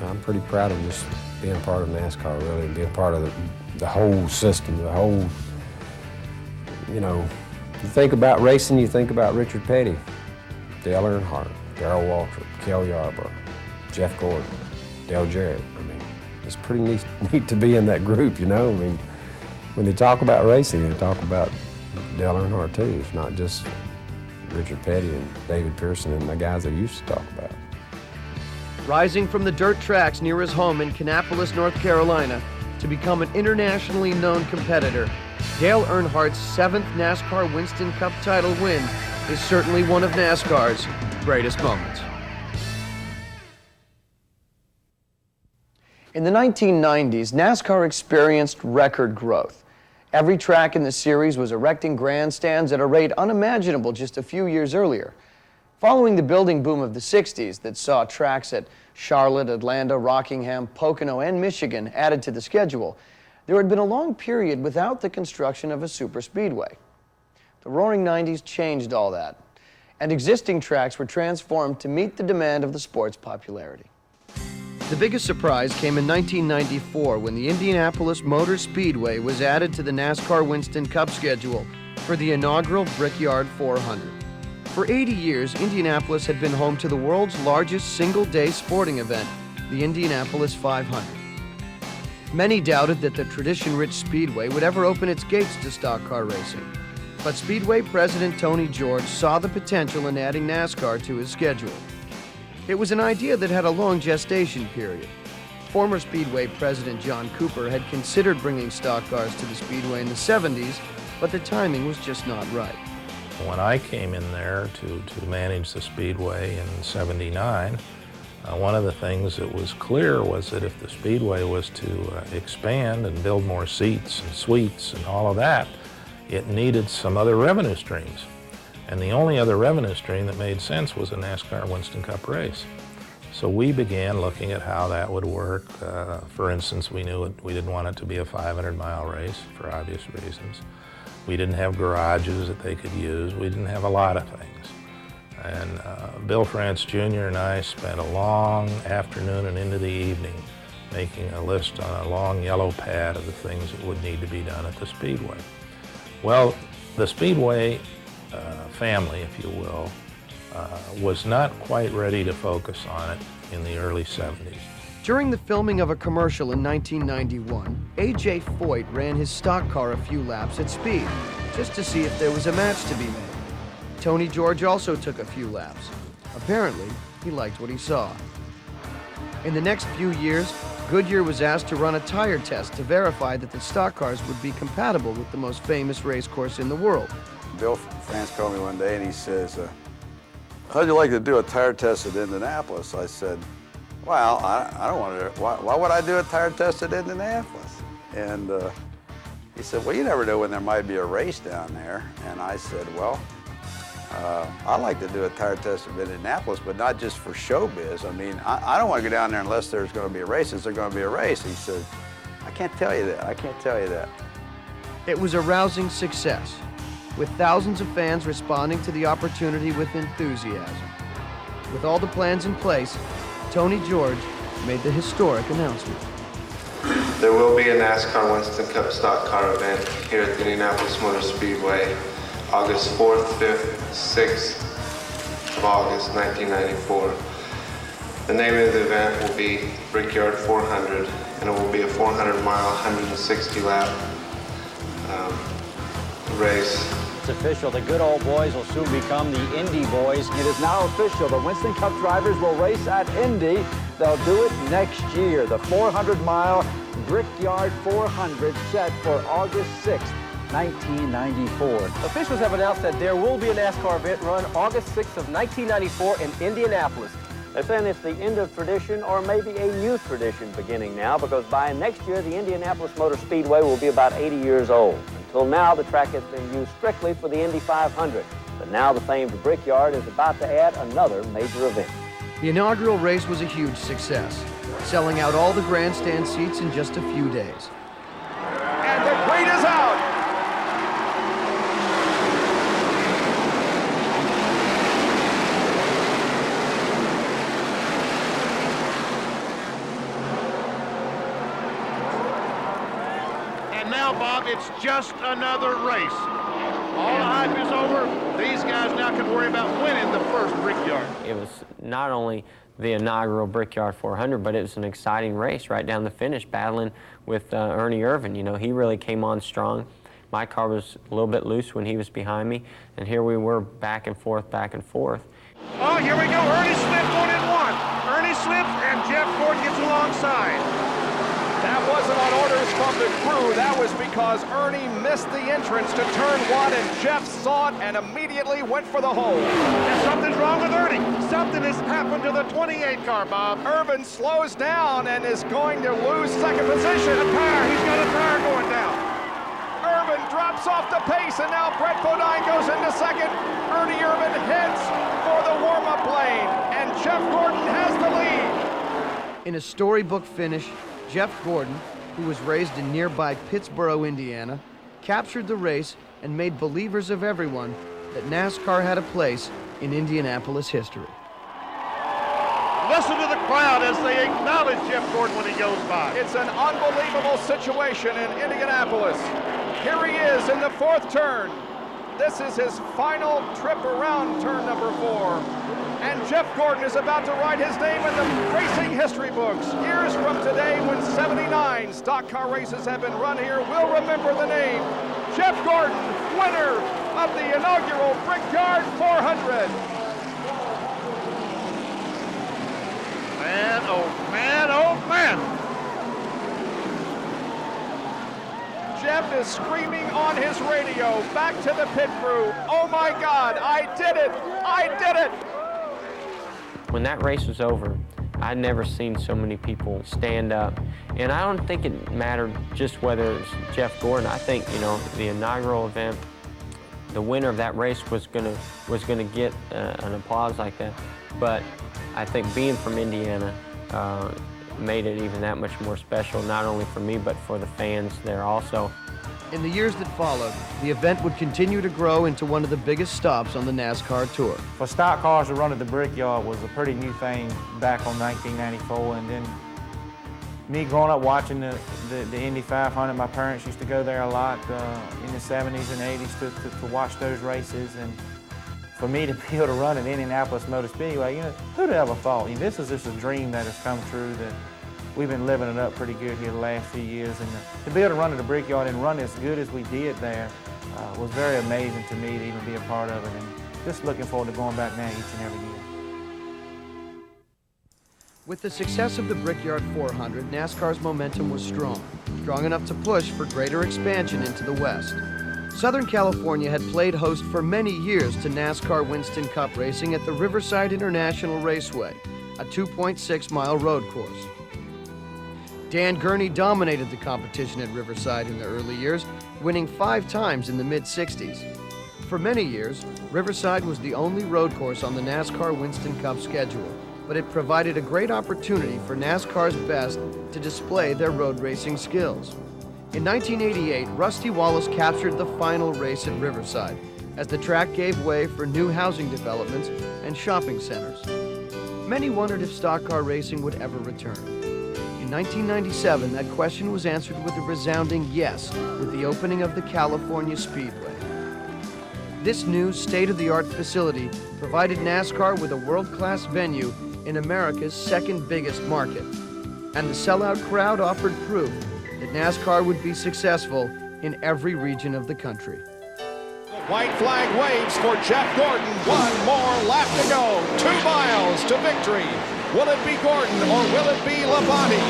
Speaker 9: I'm pretty proud of just being a part of NASCAR, really, and being part of the whole system, the whole, you know, you think about racing, you think about Richard Petty, Dale Earnhardt, Darrell Waltrip, Cale Yarborough, Jeff Gordon, Dale Jarrett. I mean, it's pretty neat to be in that group, you know. I mean, when they talk about racing, they talk about Dale Earnhardt too. It's not just Richard Petty and David Pearson and the guys they used to talk about.
Speaker 10: Rising from the dirt tracks near his home in Kannapolis, North Carolina, to become an internationally known competitor, Dale Earnhardt's 7th NASCAR Winston Cup title win is certainly one of NASCAR's greatest moments. In the 1990s, NASCAR experienced record growth. Every track in the series was erecting grandstands at a rate unimaginable just a few years earlier. Following the building boom of the 60s that saw tracks at Charlotte, Atlanta, Rockingham, Pocono, and Michigan added to the schedule, there had been a long period without the construction of a superspeedway. The Roaring 90s changed all that, and existing tracks were transformed to meet the demand of the sport's popularity. The biggest surprise came in 1994 when the Indianapolis Motor Speedway was added to the NASCAR Winston Cup schedule for the inaugural Brickyard 400. For 80 years, Indianapolis had been home to the world's largest single-day sporting event, the Indianapolis 500. Many doubted that the tradition-rich Speedway would ever open its gates to stock car racing. But Speedway President Tony George saw the potential in adding NASCAR to his schedule. It was an idea that had a long gestation period. Former Speedway President John Cooper had considered bringing stock cars to the Speedway in the 70s, but the timing was just not right.
Speaker 1: When I came in there to manage the Speedway in '79, one of the things that was clear was that if the Speedway was to expand and build more seats and suites and all of that, it needed some other revenue streams. And the only other revenue stream that made sense was a NASCAR Winston Cup race. So we began looking at how that would work. For instance, we knew we didn't want it to be a 500-mile race for obvious reasons. We didn't have garages that they could use. We didn't have a lot of things. And Bill France Jr. and I spent a long afternoon and into the evening making a list on a long yellow pad of the things that would need to be done at the Speedway. Well, the Speedway family, if you will, was not quite ready to focus on it in the early 70s.
Speaker 10: During the filming of a commercial in 1991, A.J. Foyt ran his stock car a few laps at speed, just to see if there was a match to be made. Tony George also took a few laps. Apparently, he liked what he saw. In the next few years, Goodyear was asked to run a tire test to verify that the stock cars would be compatible with the most famous race course in the world.
Speaker 11: Bill France called me one day and he says, how'd you like to do a tire test at Indianapolis? I said, well, I don't want to, why would I do a tire test at Indianapolis? And he said, well, you never know when there might be a race down there. And I said, well, I like to do a tire test at Indianapolis, but not just for showbiz. I mean, I don't want to go down there unless there's going to be a race. Is there going to be a race? He said, I can't tell you that. I can't tell you that.
Speaker 10: It was a rousing success, with thousands of fans responding to the opportunity with enthusiasm. With all the plans in place, Tony George made the historic announcement.
Speaker 14: There will be a NASCAR Winston Cup stock car event here at the Indianapolis Motor Speedway, August 4th, 5th, 6th of August, 1994. The name of the event will be Brickyard 400, and it will be a 400-mile, 160-lap race.
Speaker 15: It's official. The good old boys will soon become the Indy boys.
Speaker 16: It is now official. The Winston Cup drivers will race at Indy. They'll do it next year. The 400-mile Brickyard 400 set for August 6th, 1994.
Speaker 19: Officials have announced that there will be a NASCAR event run August 6th of 1994 in Indianapolis.
Speaker 16: They're saying it's the end of tradition, or maybe a new tradition beginning now, because by next year, the Indianapolis Motor Speedway will be about 80 years old. Until now, the track has been used strictly for the Indy 500. But now the famed Brickyard is about to add another major event.
Speaker 10: The inaugural race was a huge success, selling out all the grandstand seats in just a few days.
Speaker 5: And the green is out!
Speaker 20: Now, Bob, it's just another race. All the hype is over. These guys now can worry about winning the first Brickyard.
Speaker 24: It was not only the inaugural Brickyard 400, but it was an exciting race right down the finish, battling with Ernie Irvan. You know, he really came on strong. My car was a little bit loose when he was behind me, and here we were back and forth, back and forth.
Speaker 20: Oh, here we go. Ernie slipped going in one. Ernie slips, and Jeff Gordon gets alongside.
Speaker 5: That wasn't on orders from the crew. That was because Ernie missed the entrance to turn one, and Jeff saw it and immediately went for the hole.
Speaker 20: And something's wrong with Ernie. Something has happened to the 28 car, Bob.
Speaker 5: Irvan slows down and is going to lose second position.
Speaker 20: A tire. He's got a tire going down.
Speaker 5: Irvan drops off the pace, and now Brett Bodine goes into second. Ernie Irvan heads for the warm-up lane, and Jeff Gordon has the lead.
Speaker 10: In a storybook finish, Jeff Gordon, who was raised in nearby Pittsboro, Indiana, captured the race and made believers of everyone that NASCAR had a place in Indianapolis history.
Speaker 20: Listen to the crowd as they acknowledge Jeff Gordon when he goes by.
Speaker 5: It's an unbelievable situation in Indianapolis. Here he is in the fourth turn. This is his final trip around turn number 4. And Jeff Gordon is about to write his name in the racing history books. Years from today, when 79 stock car races have been run here, we'll remember the name. Jeff Gordon, winner of the inaugural Brickyard 400.
Speaker 20: Man, oh man, oh man.
Speaker 5: Jeff is screaming on his radio, back to the pit crew. Oh my God, I did it, I did it.
Speaker 24: When that race was over, I'd never seen so many people stand up. And I don't think it mattered just whether it's Jeff Gordon. I think, you know, the inaugural event
Speaker 4: the winner of that race was gonna get an applause like that. But I think being from Indiana made it even that much more special, not only for me, but for the fans there also.
Speaker 10: In the years that followed, the event would continue to grow into one of the biggest stops on the NASCAR Tour.
Speaker 7: For stock cars to run at the Brickyard was a pretty new thing back on 1994, and then me growing up watching the Indy 500, my parents used to go there a lot in the 70s and 80s to watch those races, and for me to be able to run at Indianapolis Motor Speedway, you know, who'd ever thought? You know, this is just a dream that has come true, that we've been living it up pretty good here the last few years, and to be able to run at the Brickyard and run as good as we did there was very amazing to me to even be a part of it, and just looking forward to going back now each and every year.
Speaker 10: With the success of the Brickyard 400, NASCAR's momentum was strong enough to push for greater expansion into the West. Southern California had played host for many years to NASCAR Winston Cup racing at the Riverside International Raceway, a 2.6-mile road course. Dan Gurney dominated the competition at Riverside in the early years, winning 5 times in the mid-60s. For many years, Riverside was the only road course on the NASCAR Winston Cup schedule, but it provided a great opportunity for NASCAR's best to display their road racing skills. In 1988, Rusty Wallace captured the final race at Riverside as the track gave way for new housing developments and shopping centers. Many wondered if stock car racing would ever return. In 1997, that question was answered with a resounding yes with the opening of the California Speedway. This new state-of-the-art facility provided NASCAR with a world-class venue in America's second biggest market, and the sellout crowd offered proof that NASCAR would be successful in every region of the country.
Speaker 5: White flag waves for Jeff Gordon. One more lap to go. 2 miles to victory. Will it be Gordon or will it be Labonte?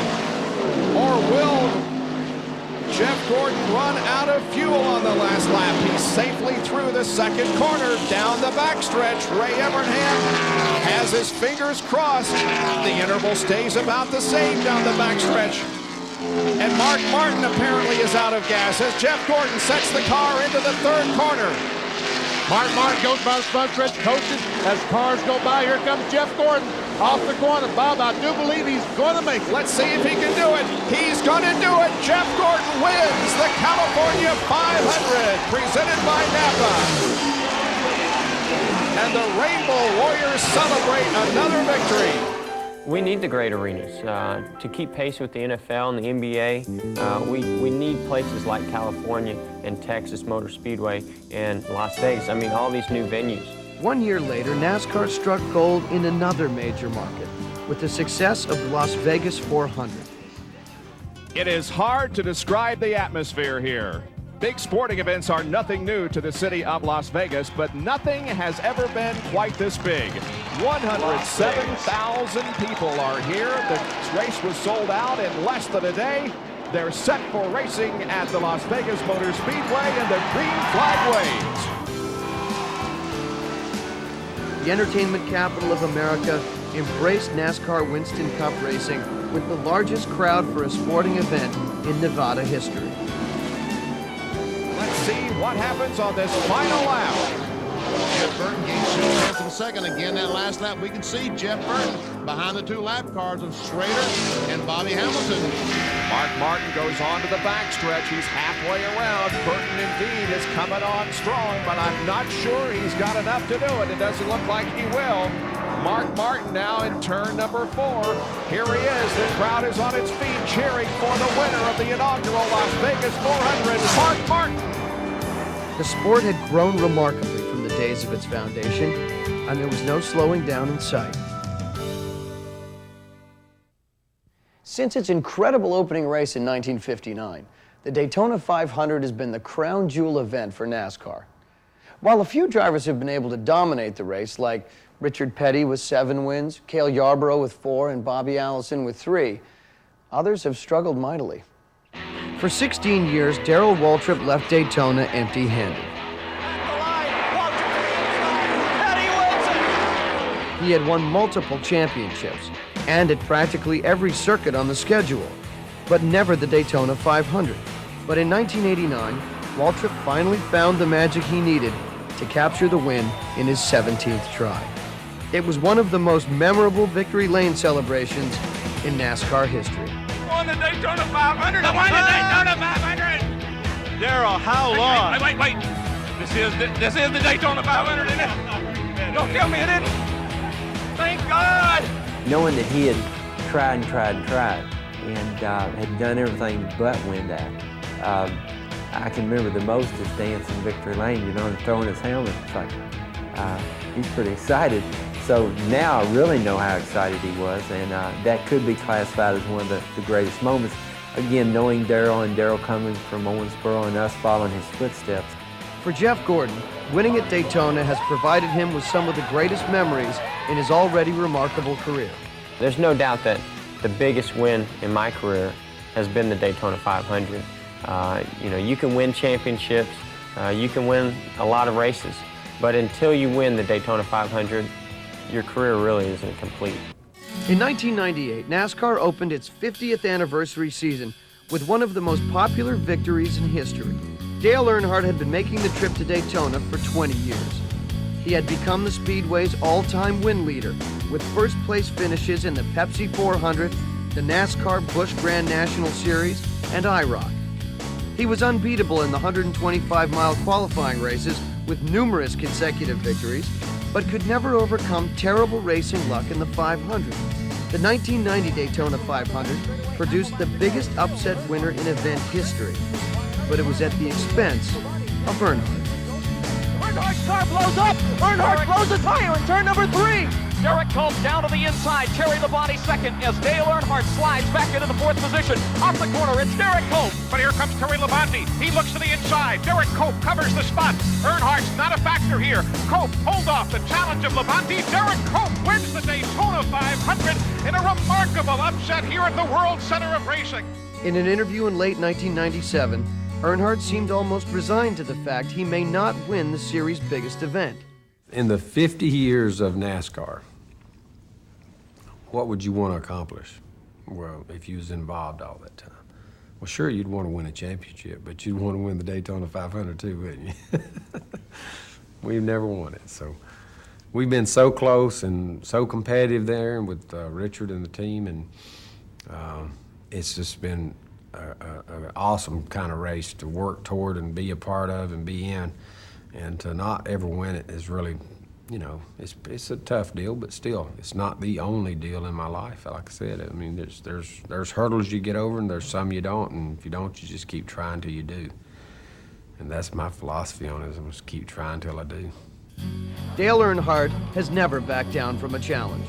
Speaker 5: Or will Jeff Gordon run out of fuel on the last lap? He's safely through the second corner, down the backstretch. Ray Evernham has his fingers crossed. The interval stays about the same down the backstretch. And Mark Martin apparently is out of gas as Jeff Gordon sets the car into the third corner.
Speaker 20: Mark Martin goes by the front stretch, coaches as cars go by. Here comes Jeff Gordon off the corner. Bob, I do believe he's going to make it.
Speaker 5: Let's see if he can do it. He's going to do it. Jeff Gordon wins the California 500 presented by Napa. And the Rainbow Warriors celebrate another victory.
Speaker 4: We need the great arenas to keep pace with the NFL and the NBA. We need places like California and Texas Motor Speedway and Las Vegas. I mean, all these new venues.
Speaker 10: 1 year later, NASCAR struck gold in another major market with the success of the Las Vegas 400.
Speaker 5: It is hard to describe the atmosphere here. Big sporting events are nothing new to the city of Las Vegas, but nothing has ever been quite this big. 107,000 people are here. The race was sold out in less than a day. They're set for racing at the Las Vegas Motor Speedway, and the green flag waves.
Speaker 10: The entertainment capital of America embraced NASCAR Winston Cup racing with the largest crowd for a sporting event in Nevada history.
Speaker 5: Let's see what happens on this final lap.
Speaker 20: Jeff Burton gains 2 tenths of a second. Again, that last lap, we can see Jeff Burton behind the 2 lap cars of Schrader and Bobby Hamilton.
Speaker 5: Mark Martin goes on to the backstretch. He's halfway around. Burton indeed is coming on strong, but I'm not sure he's got enough to do it. It doesn't look like he will. Mark Martin now in turn number 4. Here he is. The crowd is on its feet cheering for the winner of the inaugural Las Vegas 400, Mark Martin.
Speaker 10: The sport had grown remarkably from the days of its foundation, and there was no slowing down in sight. Since its incredible opening race in 1959, the Daytona 500 has been the crown jewel event for NASCAR. While a few drivers have been able to dominate the race, like Richard Petty with 7 wins, Cale Yarborough with 4, and Bobby Allison with 3, others have struggled mightily. For 16 years, Darrell Waltrip left Daytona empty-handed. He had won multiple championships, and at practically every circuit on the schedule, but never the Daytona 500. But in 1989, Waltrip finally found the magic he needed to capture the win in his 17th try. It was one of the most memorable Victory Lane celebrations in NASCAR history.
Speaker 20: Won the Daytona 500! I won the Daytona 500! Darryl, how long? Wait. This is the Daytona 500, isn't it? Don't tell me it isn't. Thank God!
Speaker 13: Knowing that he had tried and had done everything but win that, I can remember the most is dancing Victory Lane, and throwing his helmet. It's like, he's pretty excited. So now I really know how excited he was, and that could be classified as one of the greatest moments. Again, knowing Darryl and Darryl coming from Owensboro and us following his footsteps.
Speaker 10: For Jeff Gordon, winning at Daytona has provided him with some of the greatest memories in his already remarkable career.
Speaker 4: There's no doubt that the biggest win in my career has been the Daytona 500. You can win championships, you can win a lot of races, but until you win the Daytona 500, your career really isn't complete.
Speaker 10: In 1998, NASCAR opened its 50th anniversary season with one of the most popular victories in history. Dale Earnhardt had been making the trip to Daytona for 20 years. He had become the Speedway's all-time win leader with first-place finishes in the Pepsi 400, the NASCAR Busch Grand National Series, and IROC. He was unbeatable in the 125-mile qualifying races with numerous consecutive victories, but could never overcome terrible racing luck in the 500. The 1990 Daytona 500 produced the biggest upset winner in event history, but it was at the expense of Earnhardt.
Speaker 17: Earnhardt's car blows up! Earnhardt blows a tire in turn number 3! Derek Cope down to the inside, Terry Labonte second as Dale Earnhardt slides back into the 4th position. Off the corner, it's Derek Cope.
Speaker 20: But here comes Terry Labonte. He looks to the inside. Derek Cope covers the spot. Earnhardt's not a factor here. Cope pulled off the challenge of Labonte. Derek Cope wins the Daytona 500 in a remarkable upset here at the World Center of Racing.
Speaker 10: In an interview in late 1997, Earnhardt seemed almost resigned to the fact he may not win the series' biggest event.
Speaker 9: In the 50 years of NASCAR, what would you want to accomplish? Well, if you was involved all that time. Well, sure, you'd want to win a championship, but you'd want to win the Daytona 500 too, wouldn't you? We've never won it, so we've been so close and so competitive there with Richard and the team, and it's just been an awesome kind of race to work toward and be a part of and be in, and to not ever win it is really, it's a tough deal, but still, it's not the only deal in my life. Like I said, I mean, there's hurdles you get over, and there's some you don't, and if you don't, you just keep trying till you do. And that's my philosophy on it, is I'm just keep trying till I do.
Speaker 10: Dale Earnhardt has never backed down from a challenge.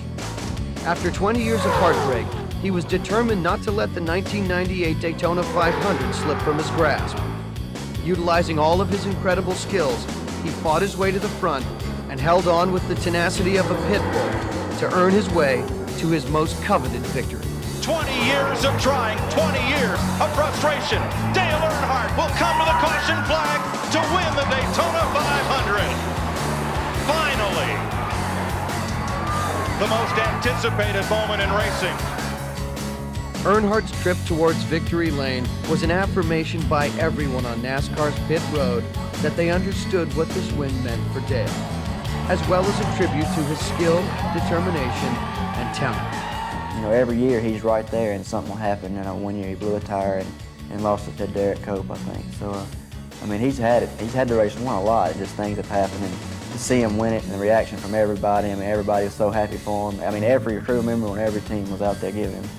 Speaker 10: After 20 years of heartbreak, he was determined not to let the 1998 Daytona 500 slip from his grasp. Utilizing all of his incredible skills, he fought his way to the front and held on with the tenacity of a pit bull to earn his way to his most coveted victory.
Speaker 5: 20 years of trying, 20 years of frustration. Dale Earnhardt will come to the caution flag to win the Daytona 500. Finally, the most anticipated moment in racing.
Speaker 10: Earnhardt's trip towards victory lane was an affirmation by everyone on NASCAR's pit road that they understood what this win meant for Dale, as well as a tribute to his skill, determination, and talent.
Speaker 21: Every year he's right there and something will happen. One year he blew a tire and lost it to Derek Cope, I think. So, he's had the race won a lot. Just things have happened, and to see him win it and the reaction from everybody, everybody was so happy for him. Every crew member on every team was out there giving him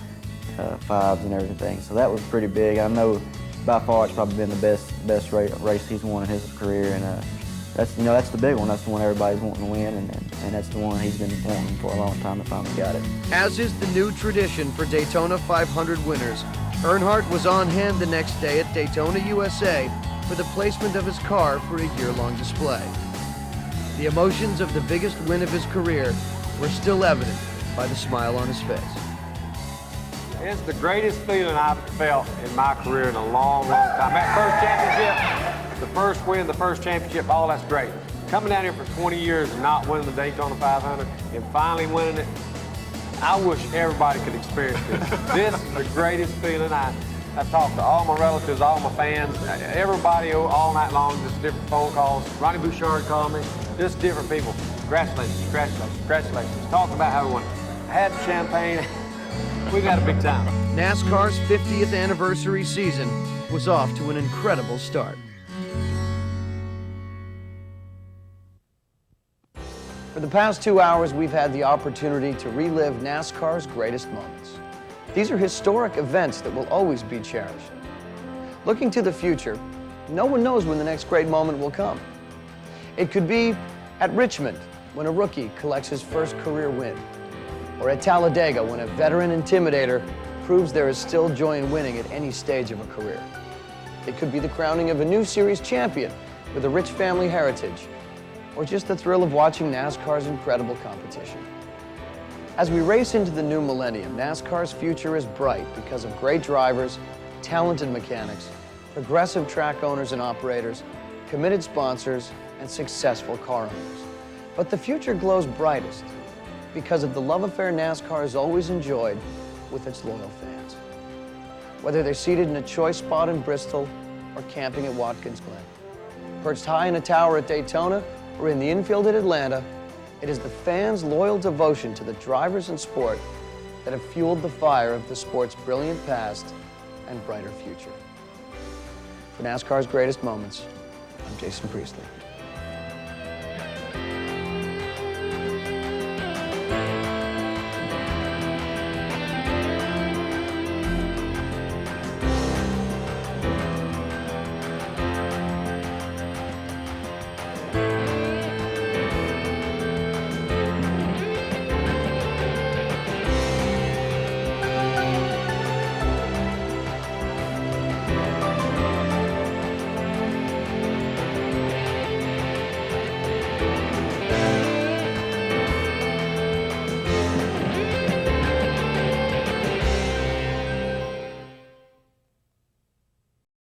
Speaker 21: fives and everything. So that was pretty big. I know by far it's probably been the best race he's won in his career, and that's the big one. That's the one everybody's wanting to win, and that's the one he's been wanting for a long time to finally got it.
Speaker 10: As is the new tradition for Daytona 500 winners, Earnhardt was on hand the next day at Daytona, USA for the placement of his car for a year-long display. The emotions of the biggest win of his career were still evident by the smile on his face.
Speaker 22: It's the greatest feeling I've felt in my career in a long, long time. That first championship, the first win, the first championship, all that's great. Coming down here for 20 years and not winning the Daytona 500 and finally winning it, I wish everybody could experience this. This is the greatest feeling I've talked to all my relatives, all my fans, everybody all night long, just different phone calls. Ronnie Bouchard called me, just different people. Congratulations, congratulations, congratulations. Talking about how we won. Had champagne. We've had a big time.
Speaker 10: NASCAR's 50th anniversary season was off to an incredible start. For the past 2 hours, we've had the opportunity to relive NASCAR's greatest moments. These are historic events that will always be cherished. Looking to the future, no one knows when the next great moment will come. It could be at Richmond, when a rookie collects his first career win, or at Talladega, when a veteran intimidator proves there is still joy in winning at any stage of a career. It could be the crowning of a new series champion with a rich family heritage, or just the thrill of watching NASCAR's incredible competition. As we race into the new millennium, NASCAR's future is bright because of great drivers, talented mechanics, progressive track owners and operators, committed sponsors, and successful car owners. But the future glows brightest because of the love affair NASCAR has always enjoyed with its loyal fans. Whether they're seated in a choice spot in Bristol or camping at Watkins Glen, perched high in a tower at Daytona or in the infield at Atlanta, it is the fans' loyal devotion to the drivers and sport that have fueled the fire of the sport's brilliant past and brighter future. For NASCAR's greatest moments, I'm Jason Priestley.